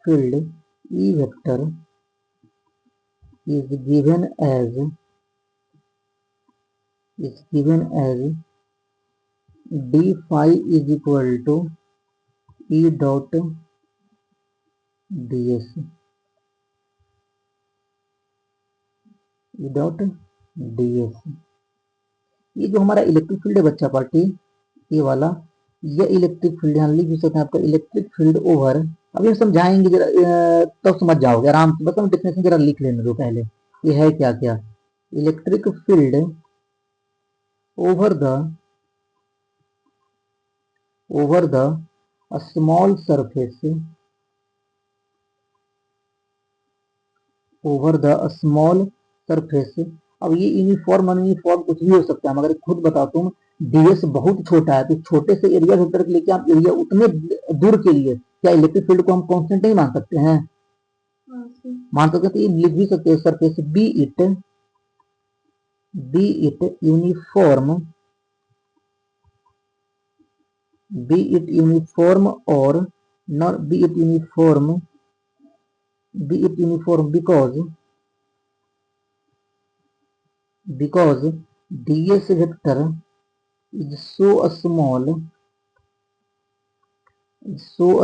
field E vector is given as d phi is equal to E dot ds dot ds। ये जो हमारा इलेक्ट्रिक फील्ड है बच्चा पार्टी, ये वाला, ये इलेक्ट्रिक फील्ड यहाँ लिख भी सकते हैं आपका इलेक्ट्रिक फील्ड ओवर। अभी हम समझाएंगे जरा, तब समझ जाओगे आराम से। बस हम डेफिनेशन जरा लिख लेने दो पहले, ये है क्या क्या। Electric field over the small surface over the small surface. अब ये यूनिफॉर्म अनयूनिफॉर्म कुछ भी हो सकता है, मगर खुद बताओ तुम, ds बहुत छोटा है तो छोटे से एरिया वेक्टर के लिए क्या एरिया उतने दूर के लिए क्या इलेक्ट्रिक फील्ड को हम कांस्टेंट नहीं मान सकते हैं। मान सकते हैं, तो ये लिख भी सकते हैं सरफेस बी इट यूनिफॉर्म और not be it uniform because ds vector is so small so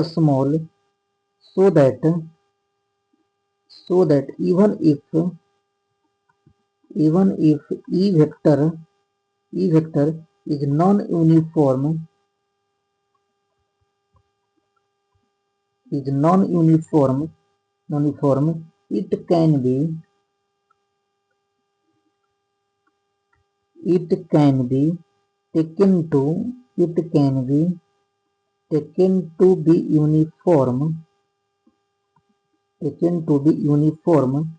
that even if e vector is non-uniform, it can be taken to be uniform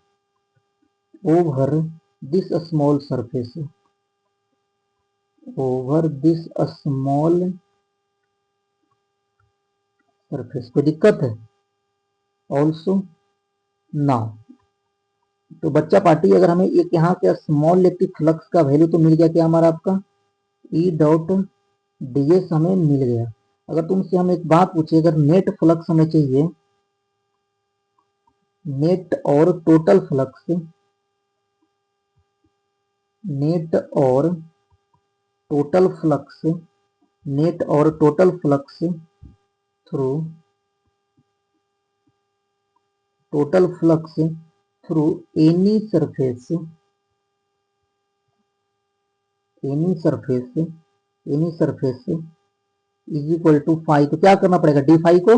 over this small surface, कोई दिक्कत है? Also ना। तो बच्चा party अगर हमें एक यहाँ के स्मॉल इलेक्ट्रिक फ्लक्स का वैल्यू तो मिल गया, क्या हमारा आपका ई डॉट ds हमें मिल गया। अगर तुमसे हम एक बात पूछे, अगर नेट फ्लक्स हमें चाहिए, नेट और टोटल फ्लक्स, नेट और total flux through any surface is equal to phi, तो क्या करना पड़ेगा, डी फाई को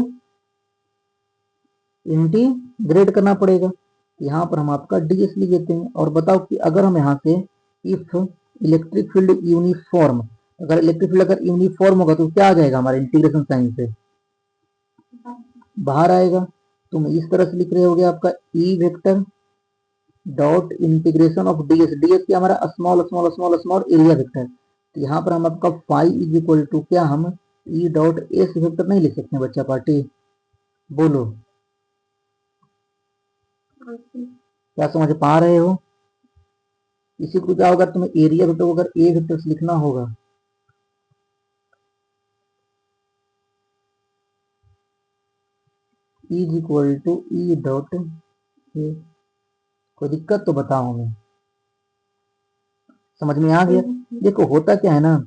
इंटीग्रेट करना पड़ेगा। यहाँ पर हम आपका ds लिख देते हैं। और बताओ कि अगर हम यहाँ से इफ इलेक्ट्रिक फील्ड यूनिफॉर्म, अगर इलेक्ट्रिक फील्ड अगर यूनिफॉर्म होगा तो क्या आ जाएगा हमारे इंटीग्रेशन साइन से बाहर आएगा। तुम इस तरह से लिख रहे होगे आपका E vector dot integration of ds, ds क्या हमारा स्मॉल एरिया वेक्टर। तो यहाँ पर हम आपका फाई इज इक्वल टू क्या, हम ई डॉट एस वेक्टर नहीं लिख सकते बच्चा पार्टी, बोलो क्या समझ पा रहे हो? इसी को क्या होगा, तुम्हें एरिया वेक्टर अगर ए वेक्टर से लिखना होगा, is equal to E dot A. कोई दिक्कत तो बताओ हमें, समझ में आ गया? देखो होता क्या है ना,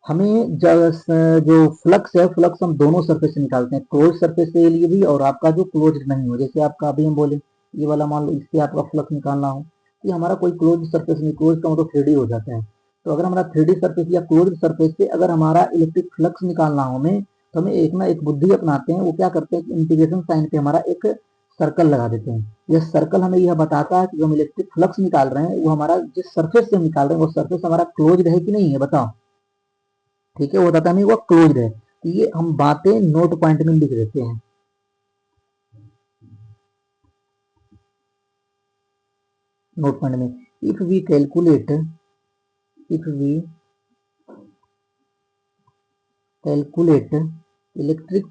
हमें जो फ्लक्स है, फ्लक्स हम दोनों सरफेस से निकालते हैं, क्लोज सरफेस के लिए भी और आपका जो क्लोज नहीं हो। जैसे आपका अभी हम बोले ये वाला मान लो, इससे आपका फ्लक्स निकालना हो, कि हमारा कोई क्लोज सरफेस नहीं, क्लोज का मतलब 3D हो जाता है। तो अगर हमारा 3D सरफेस या क्लोज सरफेस से अगर हमारा इलेक्ट्रिक फ्लक्स निकालना हो हमें, तो हमें एक ना एक बुद्धि अपनाते हैं। वो क्या करते हैं कि इंटीग्रेशन साइन पे हमारा एक सर्कल लगा देते हैं। यह सर्कल हमें यह बताता है कि जो हम इलेक्ट्रिक फ्लक्स निकाल रहे हैं वो हमारा जिस सरफेस से हम निकाल रहे हैं वो सरफेस हमारा क्लोज है कि नहीं है, बताओ। ठीक है, वो बताता नहीं वो क्लोज है। तो ये हम बातें नोट पॉइंट में लिख देते हैं। नोट पॉइंट में, if we calculate electric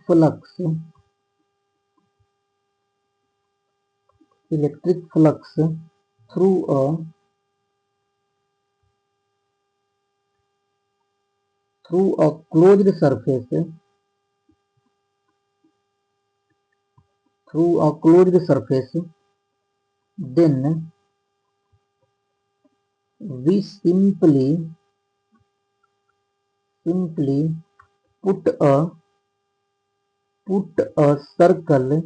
flux through a closed surface, then we simply put a circle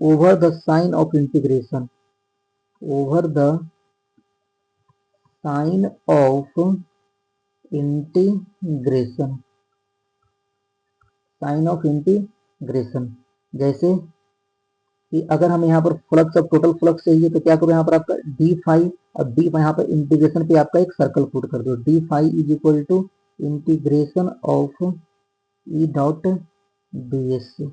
over the sign of integration, जैसे कि अगर हमें यहाँ पर फ्लक्स ऑफ टोटल फ्लक्स चाहिए तो क्या करो, यहाँ पर आपका डी फाई और डी यहाँ पर इंटीग्रेशन पे आपका एक सर्कल पुट कर दो, D phi is equal to integration of E dot ds।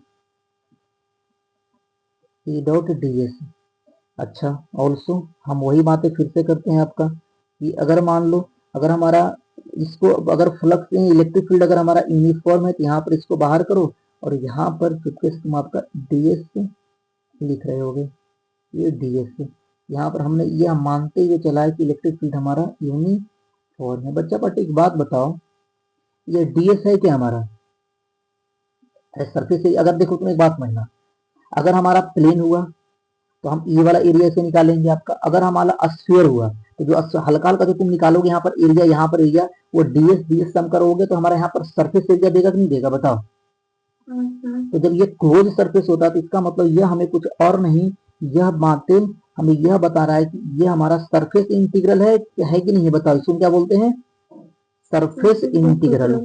अच्छा, ऑल्सो हम वही बातें फिर से करते हैं आपका, कि अगर मान लो अगर हमारा इसको अगर फ्लक्स इलेक्ट्रिक फील्ड अगर हमारा यूनिफॉर्म है तो यहाँ पर इसको बाहर करो और यहाँ पर चुपके से तुम आपका ds लिख रहे होगे, ये ds। यहाँ पर हमने ये मानते हुए चला है कि इलेक्ट्रिक फील्ड हमारा यूनिफॉर्म है। बच्चा पार्टी एक बात बताओ, ये ds है क्या हमारा सरफेस से? अगर देखो तुम एक बात समझना, अगर हमारा प्लेन हुआ तो हम ये वाला एरिया से निकालेंगे आपका। अगर हमारा स्फीयर हुआ तो जो हल्का हल्का जो तुम निकालोगे यहाँ पर एरिया वो ds सम करोगे तो हमारा यहाँ पर सरफेस एरिया देगा कि नहीं देगा, बताओ। तो जब ये क्लोज सरफेस होता है तो इसका मतलब यह हमें कुछ और नहीं, यह बातें हमें यह बता रहा है कि ये हमारा सरफेस इंटीग्रल है कि नहीं, बताओ इसको क्या बोलते हैं, सरफेस इंटीग्रल।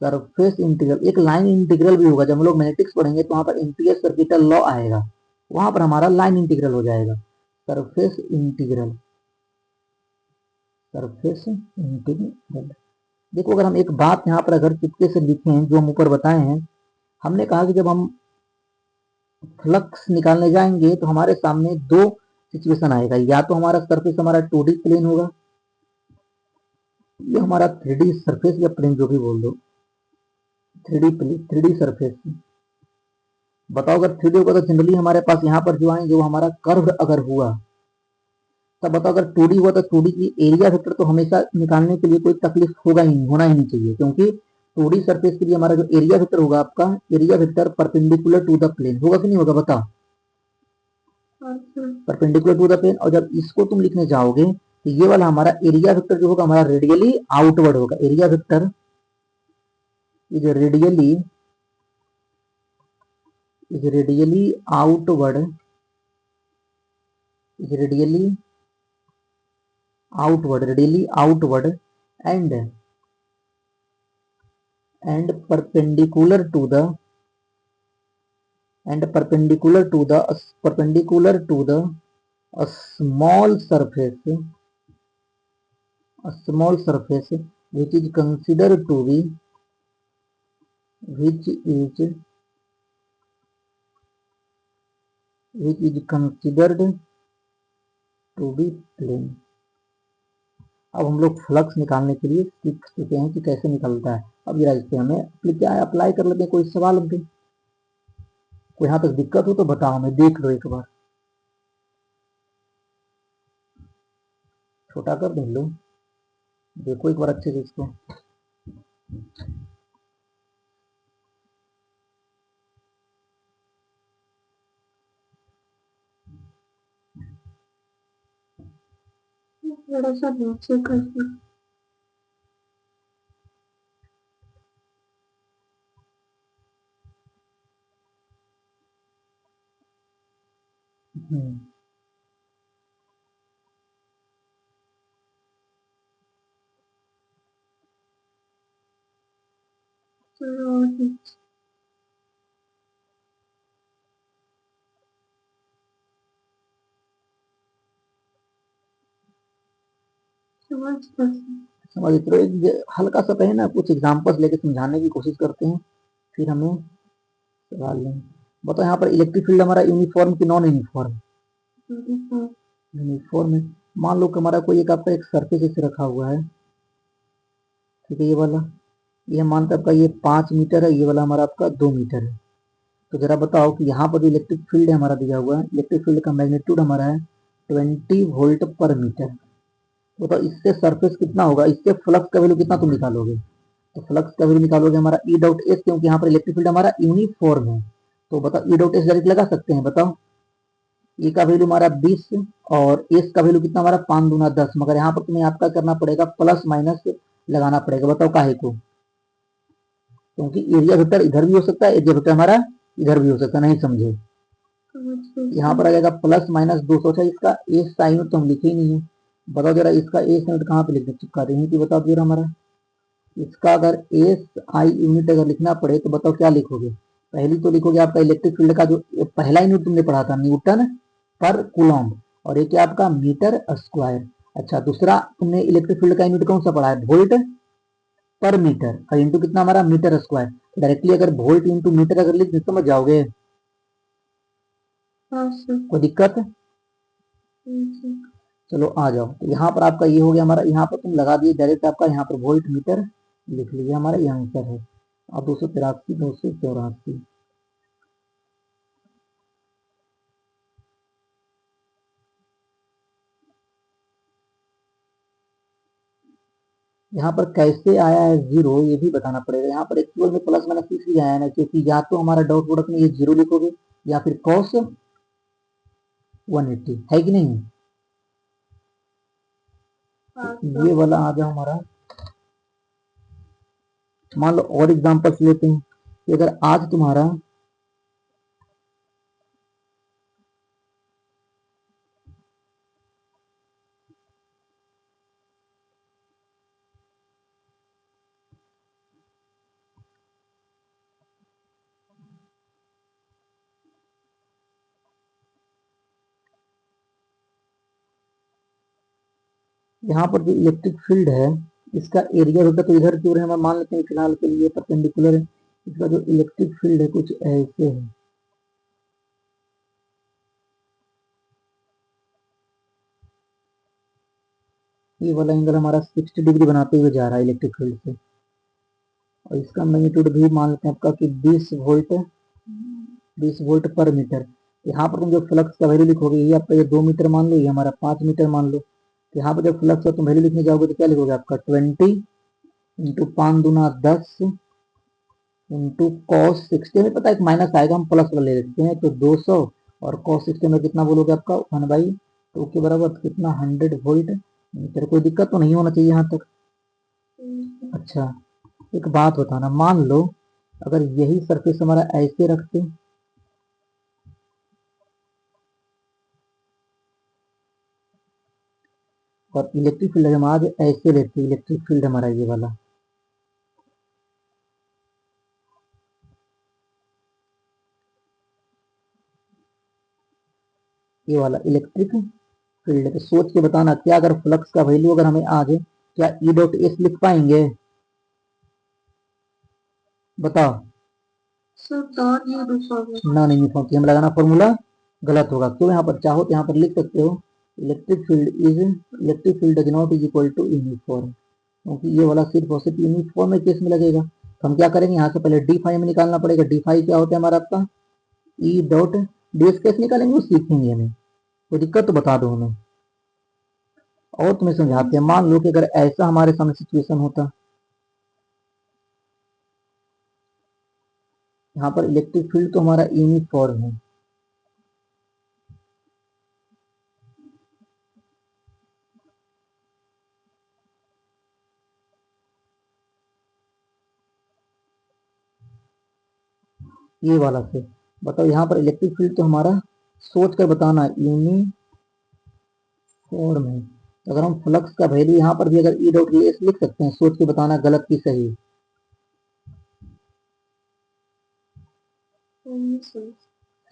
सरफेस इंटीग्रल एक लाइन इंटीग्रल भी होगा, जब हम लोग मैथमेटिक्स पढ़ेंगे तो वहां पर इंटीग्रल सर्किटल लॉ आएगा, वहां पर हमारा लाइन इंटीग्रल हो जाएगा, सरफेस इंटीग्रल। सरफेस इंटीग्रल देखो, अगर हम एक बात यहाँ पर अगर चुपके से लिखें जो हम ऊपर बताए हैं, हमने कहा कि जब हम फ्लक्स निकालने जाएंगे तो हमारे सामने दो सिचुएशन आएगा, या तो हमारा सरफेस हमारा 2D प्लेन होगा, ये हमारा 3D सरफेस या प्लेन जो भी बोल दो, 3D सरफेस। बताओ अगर 3D होगा तो जनरली हमारे पास यहाँ पर जो आएंगे वो हमारा कर्व अगर हुआ, तब बताओ अगर 2D हुआ तो 2D की एरिया वेक्टर तो हमेशा निकालने के लिए कोई तकलीफ होगा ही नहीं, होना ही नहीं चाहिए, क्योंकि 2D सरफेस के लिए हमारा जो एरिया वेक्टर होगा, आपका area vector perpendicular to the plane होगा कि नहीं होगा, बताओ। परपेंडिकुलर टू द प्लेन, और जब इसको तुम लिखने जाओगे तो ये वाला हमारा एरिया वेक्टर जो होगा हमारा रेडियली आउटवर्ड होगा, area vector is radially outward, radially outward and perpendicular to the a small surface which is considered to be plane। अब हम लोग फ्लक्स निकालने के लिए सीख चुके हैं कि कैसे निकलता है, अब जरा इस पे हमें अप्लाई कर लेते हैं। कोई सवाल होते, कोई यहाँ तक दिक्कत हो तो बताओ, हमें देख लो एक बार, छोटा कर देख लो, देखो एक बार अच्छे से इसको। थोड़ा सा नीचे कर दो। चलो और नीचे। समझ तो एक हल्का सा कहे ना, कुछ एग्जांपल्स लेके समझाने की कोशिश करते हैं, फिर हमें सवाल लेंगे। बताओ यहाँ पर इलेक्ट्रिक फील्ड हमारा यूनिफॉर्म की नॉन यूनिफॉर्म, यूनिफॉर्म है। मान लो कि हमारा कोई एक आपका एक सरफेस ऐसे रखा हुआ है, ठीक है, ये वाला, ये मानते आपका ये 5 मीटर है, ये वाला हमारा आपका 2 मीटर है। तो जरा बताओ कि यहाँ पर जो इलेक्ट्रिक फील्ड है हमारा दिया हुआ है, इलेक्ट्रिक फील्ड का मैग्नीट्यूड हमारा है 20 वोल्ट पर मीटर। तो इससे सरफेस कितना होगा, इससे फ्लक्स का वैल्यू कितना तुम निकालोगे, तो फ्लक्स का वैल्यू निकालोगे हमारा ई डॉट एस, क्योंकि यहाँ पर इलेक्ट्रिक फील्ड हमारा यूनिफॉर्म है। तो बताओ ई डॉट एस डायरेक्ट लगा सकते हैं, बताओ। ई का वैल्यू हमारा 20 और एस का वैल्यू कितना हमारा 5 दूना 10, मगर यहाँ पर तुम्हें आपका करना पड़ेगा प्लस माइनस लगाना पड़ेगा। बताओ काहे को, क्योंकि एरिया वेक्टर इधर भी हो सकता है, एरिया वेक्टर हमारा इधर भी हो सकता है, नहीं समझे। यहाँ पर आ जाएगा प्लस माइनस 200। इसका एस साइन तो हम लिखे ही नहीं है, बताओ जरा इसका एस यूनिट कहाँ पे लिखना चिपका देंगे कि बताओ जरा हमारा इसका अगर एस आई यूनिट अगर लिखना पड़े तो बताओ क्या लिखोगे। पहली तो लिखोगे आपका इलेक्ट्रिक फील्ड का जो पहला यूनिट तुमने पढ़ा था न्यूटन पर कूलॉम, और एक आपका मीटर स्क्वायर। अच्छा, दूसरा तुमने इलेक्ट्रिक फील्ड का यूनिट कौन सा पढ़ा है, वोल्ट पर मीटर, और इंटू कितना हमारा मीटर स्क्वायर। डायरेक्टली अगर वोल्ट इंटू मीटर अगर लिख समझ जाओगे, कोई दिक्कत। चलो आ जाओ, तो यहाँ पर आपका ये हो गया हमारा, यहाँ पर तुम लगा दिए डायरेक्ट, आपका यहाँ पर वोल्ट मीटर लिख लीजिए, हमारा ये आंसर है। अब 283 284 यहाँ पर कैसे आया है जीरो, ये भी बताना पड़ेगा। यहाँ पर एक्चुअल में प्लस माइनस इसलिए आया ना, क्योंकि या तो हमारा डॉट प्रोडक्ट में ये जीरो लिखोगे या फिर कॉस 180, है कि नहीं। तो ये वाला आ जाओ हमारा। मान लो और एग्जांपल्स लेते हैं कि अगर आज तुम्हारा यहाँ पर जो इलेक्ट्रिक फील्ड है इसका एरिया होता तो इधर क्यों है, हम मान लेते हैं फिलहाल के लिए परपेंडिकुलर है। इसका जो इलेक्ट्रिक फील्ड है कुछ ऐसे है, ये वाला एंगल हमारा 60 डिग्री बनाते हुए जा रहा है इलेक्ट्रिक फील्ड से, और इसका मैग्नीट्यूड भी मान लेते हैं आपका कि 20 वोल्ट पर मीटर। यहाँ पर तुम जो फ्लक्स का वैल्यू लिखोगे, ये आपका ये 2 मीटर मान लो, ये हमारा 5 मीटर मान लो, तो यहाँ पर जब फ्लक्स का तुम वैल्यू लिखने जाओगे तो क्या लिखोगे, आपका 20 इंटू 5 दूना 10 इंटू कॉस 60 में पता है एक माइनस आएगा, हम प्लस वाला ले लेते हैं, तो 200 और कॉस 60 में कितना बोलोगे आपका 1/2 के बराबर कितना 100 वोल्ट मीटर। कोई दिक्कत तो नहीं होना चाहिए यहाँ तक। अच्छा, एक बात बताना, मान लो अगर यही सरफेस हमारा ऐसे रखते और इलेक्ट्रिक फील्ड हम आज ऐसे लेते, इलेक्ट्रिक फील्ड हमारा ये वाला, ये वाला इलेक्ट्रिक फील्ड, तो सोच के बताना क्या अगर फ्लक्स का वैल्यू अगर हमें आ जाए, क्या ई डॉट एस लिख पाएंगे, बताओ। नॉन यूनिफॉर्म की हम लगाना फॉर्मूला गलत होगा, क्यों, यहाँ पर चाहो तो यहाँ पर लिख सकते हो electric field does not is equal to uniform, क्योंकि ये वाला सिर्फ और सिर्फ यूनिफॉर्म केस में लगेगा। तो हम क्या करेंगे, यहाँ से पहले डी फाई में निकालना पड़ेगा, डी फाई क्या होता है हमारा आपका ई डॉट डी एस कैसे निकालेंगे वो सीखेंगे हमें, कोई दिक्कत तो बता दो हमें। और तुम्हें समझाते हैं, मान लो कि अगर ऐसा हमारे सामने सिचुएशन होता, यहाँ पर इलेक्ट्रिक फील्ड तो हमारा यूनिफॉर्म है, ये वाला से बताओ, यहाँ पर इलेक्ट्रिक फील्ड तो हमारा सोच कर बताना यूनिफॉर्म है, तो अगर हम फ्लक्स का वैल्यू यहाँ पर भी अगर ई डॉट एस लिख सकते हैं, सोच के बताना गलत की सही।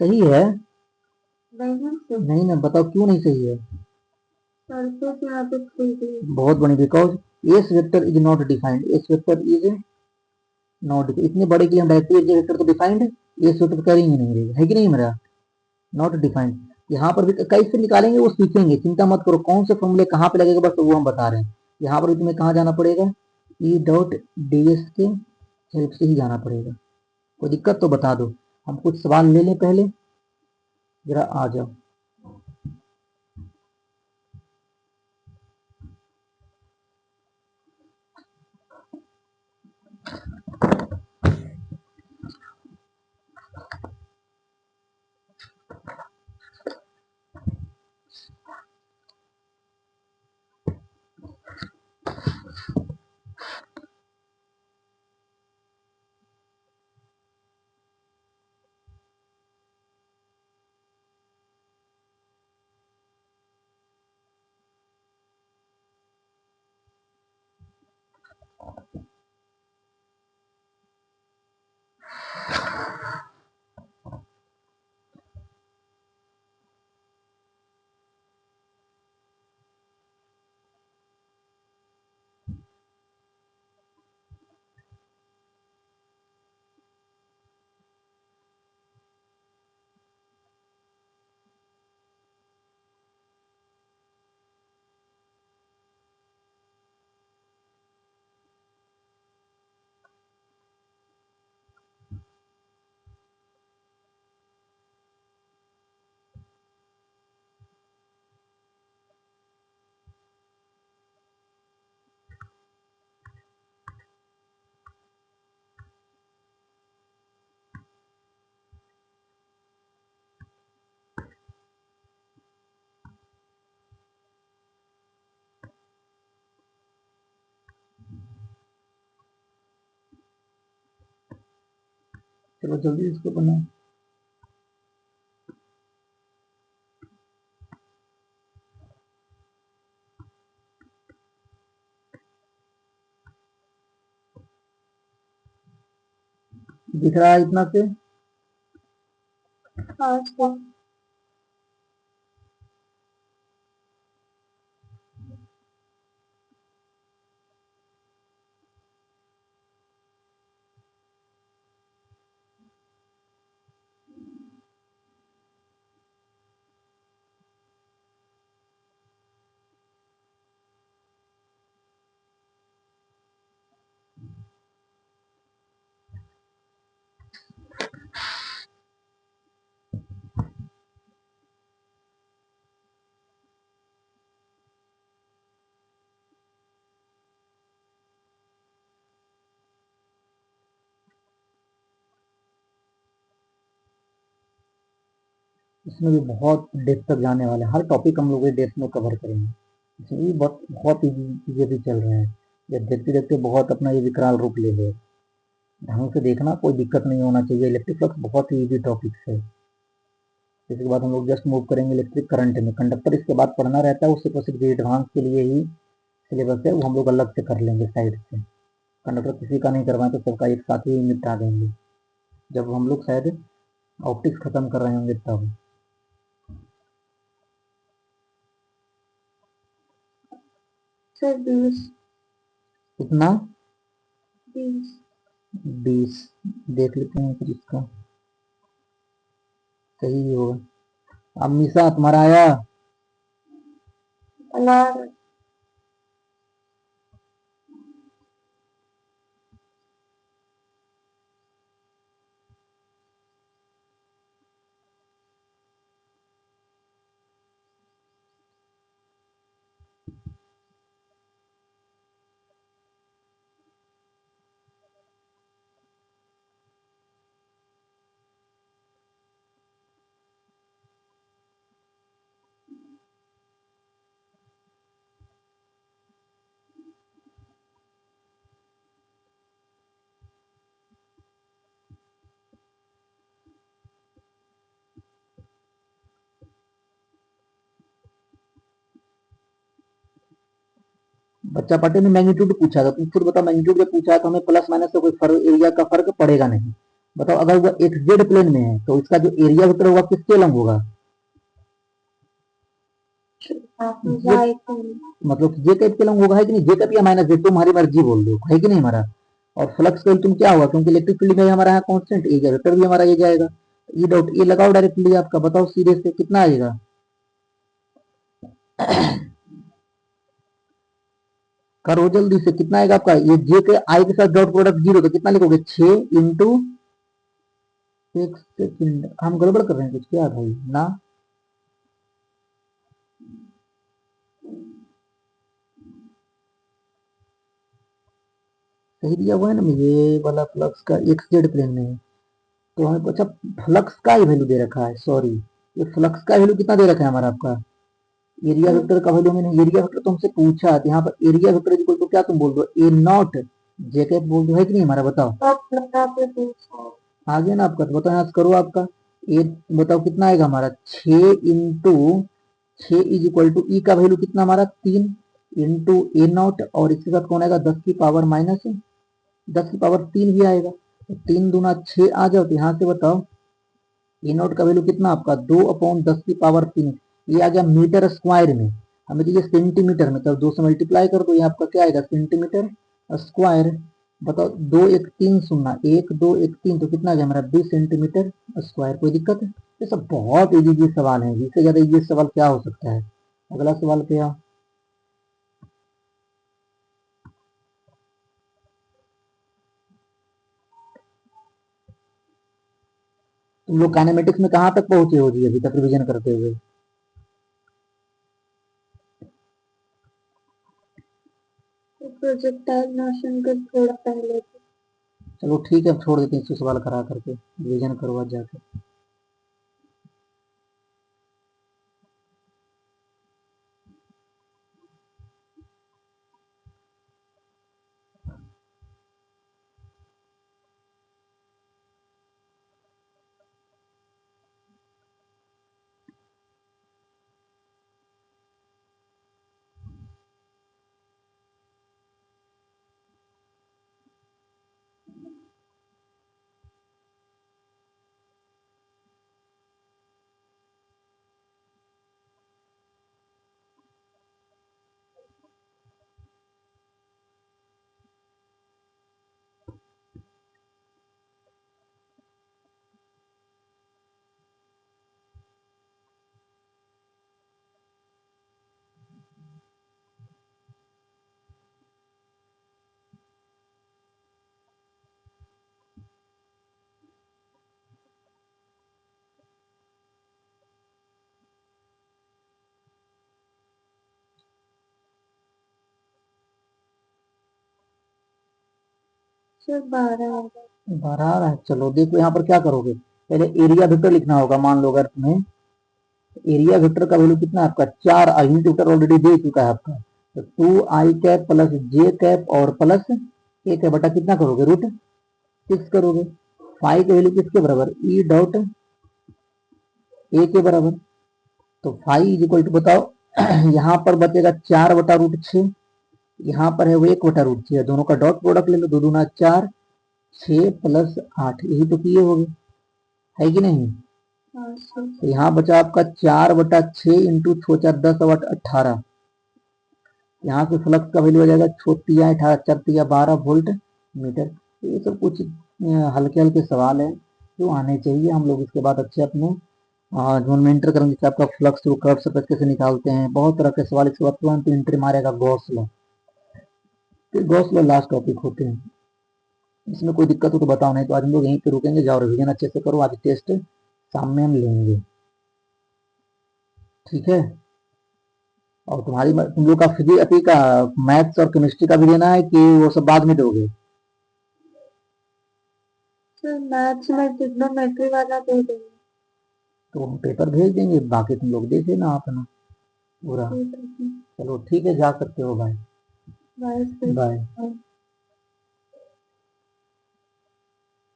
सही है, नहीं ना, बताओ क्यों नहीं सही है। बहुत बड़ी, because S vector is not defined, S vector is not, इतने बड़े के लिए हम डायरेक्टली एस वेक्टर को डिफाइंड एस वेक्टर करेंगे नहीं, है कि नहीं मेरा, नॉट डिफाइंड। यहाँ पर भी कैसे निकालेंगे वो सीखेंगे, चिंता मत करो, कौन से फॉर्मूले कहाँ पे लगेगा बस वो हम बता रहे हैं। यहाँ पर भी तुम्हें कहाँ जाना पड़ेगा, ई डॉट डी एस के हेल्प से ही जाना पड़ेगा। कोई दिक्कत तो बता दो, हम कुछ सवाल ले लें पहले, जरा आ जाओ। चलो जल्दी इसको बनाओ। दिख रहा है इतना से, इसमें भी बहुत डेप्थ तक जाने वाले हैं, हर टॉपिक हम लोग डेप्थ में कवर करेंगे। इसमें भी बहुत बहुत ईजी चीज़ें भी चल रहे हैं, ये देखते देखते बहुत अपना ये विकराल रूप ले ले। ढंग से देखना, कोई दिक्कत नहीं होना चाहिए। इलेक्ट्रिक फ्लक्स बहुत ही ईजी टॉपिक है। इसके बाद हम लोग जस्ट मूव करेंगे इलेक्ट्रिक करंट में। कंडक्टर इसके बाद पढ़ना रहता है, उससे तो सिर्फ एडवांस के लिए ही सिलेबस है, वो हम लोग अलग से कर लेंगे साइड से। कंडक्टर किसी का नहीं करवाएं तो सबका एक साथ ही निपटा देंगे, जब हम लोग शायद ऑप्टिक्स खत्म कर रहे होंगे तब। सर 20 कितना? 20 20। देख लेते हैं फिर इसका सही भी होगा। अमीषा तुम्हारा आया? अनार बच्चा पटे ने मैग्नीट्यूड पूछा था, तुम खुद बताओ। मैग्नीट्यूड जब पूछा है तो हमें प्लस माइनस से कोई फर्क, एरिया का फर्क पड़ेगा नहीं। बताओ, अगर वो एक्स जेड प्लेन में है तो इसका जो एरिया वेक्टर होगा किसके लंब होगा? जे, मतलब जे कैप के लंब होगा, है कि नहीं? जे कैप या माइनस जे, तुम्हारी मर्जी बोल दो, है कि नहीं हमारा। और फ्लक्स का तुम क्या होगा, क्योंकि इलेक्ट्रिक फील्ड में हमारा है कांस्टेंट, एरिया वेक्टर भी हमारा ये जाएगा। ये डॉट ये लगाओ डायरेक्टली आपका, बताओ सीधे से कितना आएगा। करो जल्दी से, कितना आएगा आपका? ये जे के आई के साथ डॉट प्रोडक्ट 0, तो कितना लिखोगे? 6 इंटू, एक सेकंड हम गड़बड़ कर रहे हैं कुछ क्या भाई ना? सही दिया हुआ है ना, ये वाला फ्लक्स का एक्स जेड प्लेन में है। तो हमें अच्छा, फ्लक्स का ही वैल्यू दे रखा है, सॉरी। ये फ्लक्स का वैल्यू कितना दे रखा है हमारा आपका? एरिया वेक्टर का वैल्यू मैंने, एरिया वेक्टर तुमसे पूछा है, तो यहाँ पर एरिया वेक्टर इक्वल टू क्या तुम बोल दो? ए नॉट जे कैप बोल दो, है कि नहीं हमारा? बताओ आ गया ना आपका? तो बताओ यहाँ से करो आपका। ए बताओ कितना आएगा हमारा? 6 इंटू 6 इज इक्वल टू, ई का वैल्यू कितना हमारा? 3 इंटू ए नॉट, और इसके साथ कौन आएगा? 10 की पावर 3 भी आएगा। तो 3 दूना 6 आ जाओ, तो यहाँ से बताओ ए नॉट का वैल्यू कितना आपका? 2/10 की पावर 3। ये आ गया मीटर स्क्वायर में। हमें चाहिए सेंटीमीटर में, तब 2 से मल्टीप्लाई कर दो, ये आपका क्या आएगा? Centimetre square. बताओ, 2 1 3 0, 1 2 1 3, तो कितना आ गया हमारा? 20 सेंटीमीटर स्क्वायर। कोई दिक्कत है? ये सब बहुत इजी सवाल है, इससे ज्यादा इजी सवाल क्या हो सकता है? अगला सवाल पे आओ। तुम लोग काइनेमेटिक्स में कहाँ तक पहुंचे हो जी अभी तक रिवीजन करते हुए? प्रोजेक्टाइल मोशन के थोड़ा पहले। चलो ठीक है, अब छोड़ देते हैं इसको सवाल करा करके, रिवीजन करो आज जाके। सिर्फ 12 आ गए। 12 आ रहा है। चलो देखो यहाँ पर क्या करोगे, पहले एरिया वेक्टर लिखना होगा। मान लो अगर तुम्हें एरिया वेक्टर का वैल्यू कितना है आपका 4, यूनिट वेक्टर ऑलरेडी दे चुका है आपका, तो 2i कैप प्लस जे कैप और प्लस ए कैप बटा कितना करोगे, √6 करोगे। फाई की वैल्यू किसके बराबर, ई डॉट ए के बराबर। तो फाई इज इक्वल टू बताओ यहाँ पर बचेगा 4 बटा √6, यहाँ पर है वो 1 बटा √6, दोनों का डॉट प्रोडक्ट ले लो, 2 दूना 4, 6 प्लस 8, यही तो किए होगे, है कि नहीं। हाँ सर। तो यहाँ बचा आपका 4 बटा 6 इंटू 6 4 10 बटा 18, यहाँ से फ्लक्स का वैल्यू आ जाएगा 6 18 4 12 वोल्ट मीटर। तो ये सब कुछ हल्के हल्के सवाल है जो आने चाहिए, हम लोग इसके बाद अच्छे अपने जो में इंटर करेंगे कि आपका फ्लक्स थ्रू कर्व सरफेस कैसे निकालते हैं, बहुत तरह के सवाल। इसके बाद तुरंत इंटर मारेगा गॉस लॉ, फिर गॉस लॉ लास्ट टॉपिक होते हैं। इसमें कोई दिक्कत हो तो बताओ, नहीं तो आज हम लोग यहीं पे रुकेंगे। जाओ रिवीजन अच्छे से करो, आज टेस्ट शाम में हम लेंगे, ठीक है। और तुम लोग का फिजिक्स का मैथ्स और केमिस्ट्री का भी देना है कि वो सब बाद में दोगे। सर मैथ्स में ट्रिग्नोमेट्री वाला दे देंगे। तो हम पेपर भेज देंगे, बाकी तुम लोग देख लेना अपना पूरा। ठीक है। चलो ठीक है, जा सकते हो, बाय बाय सर। बाय।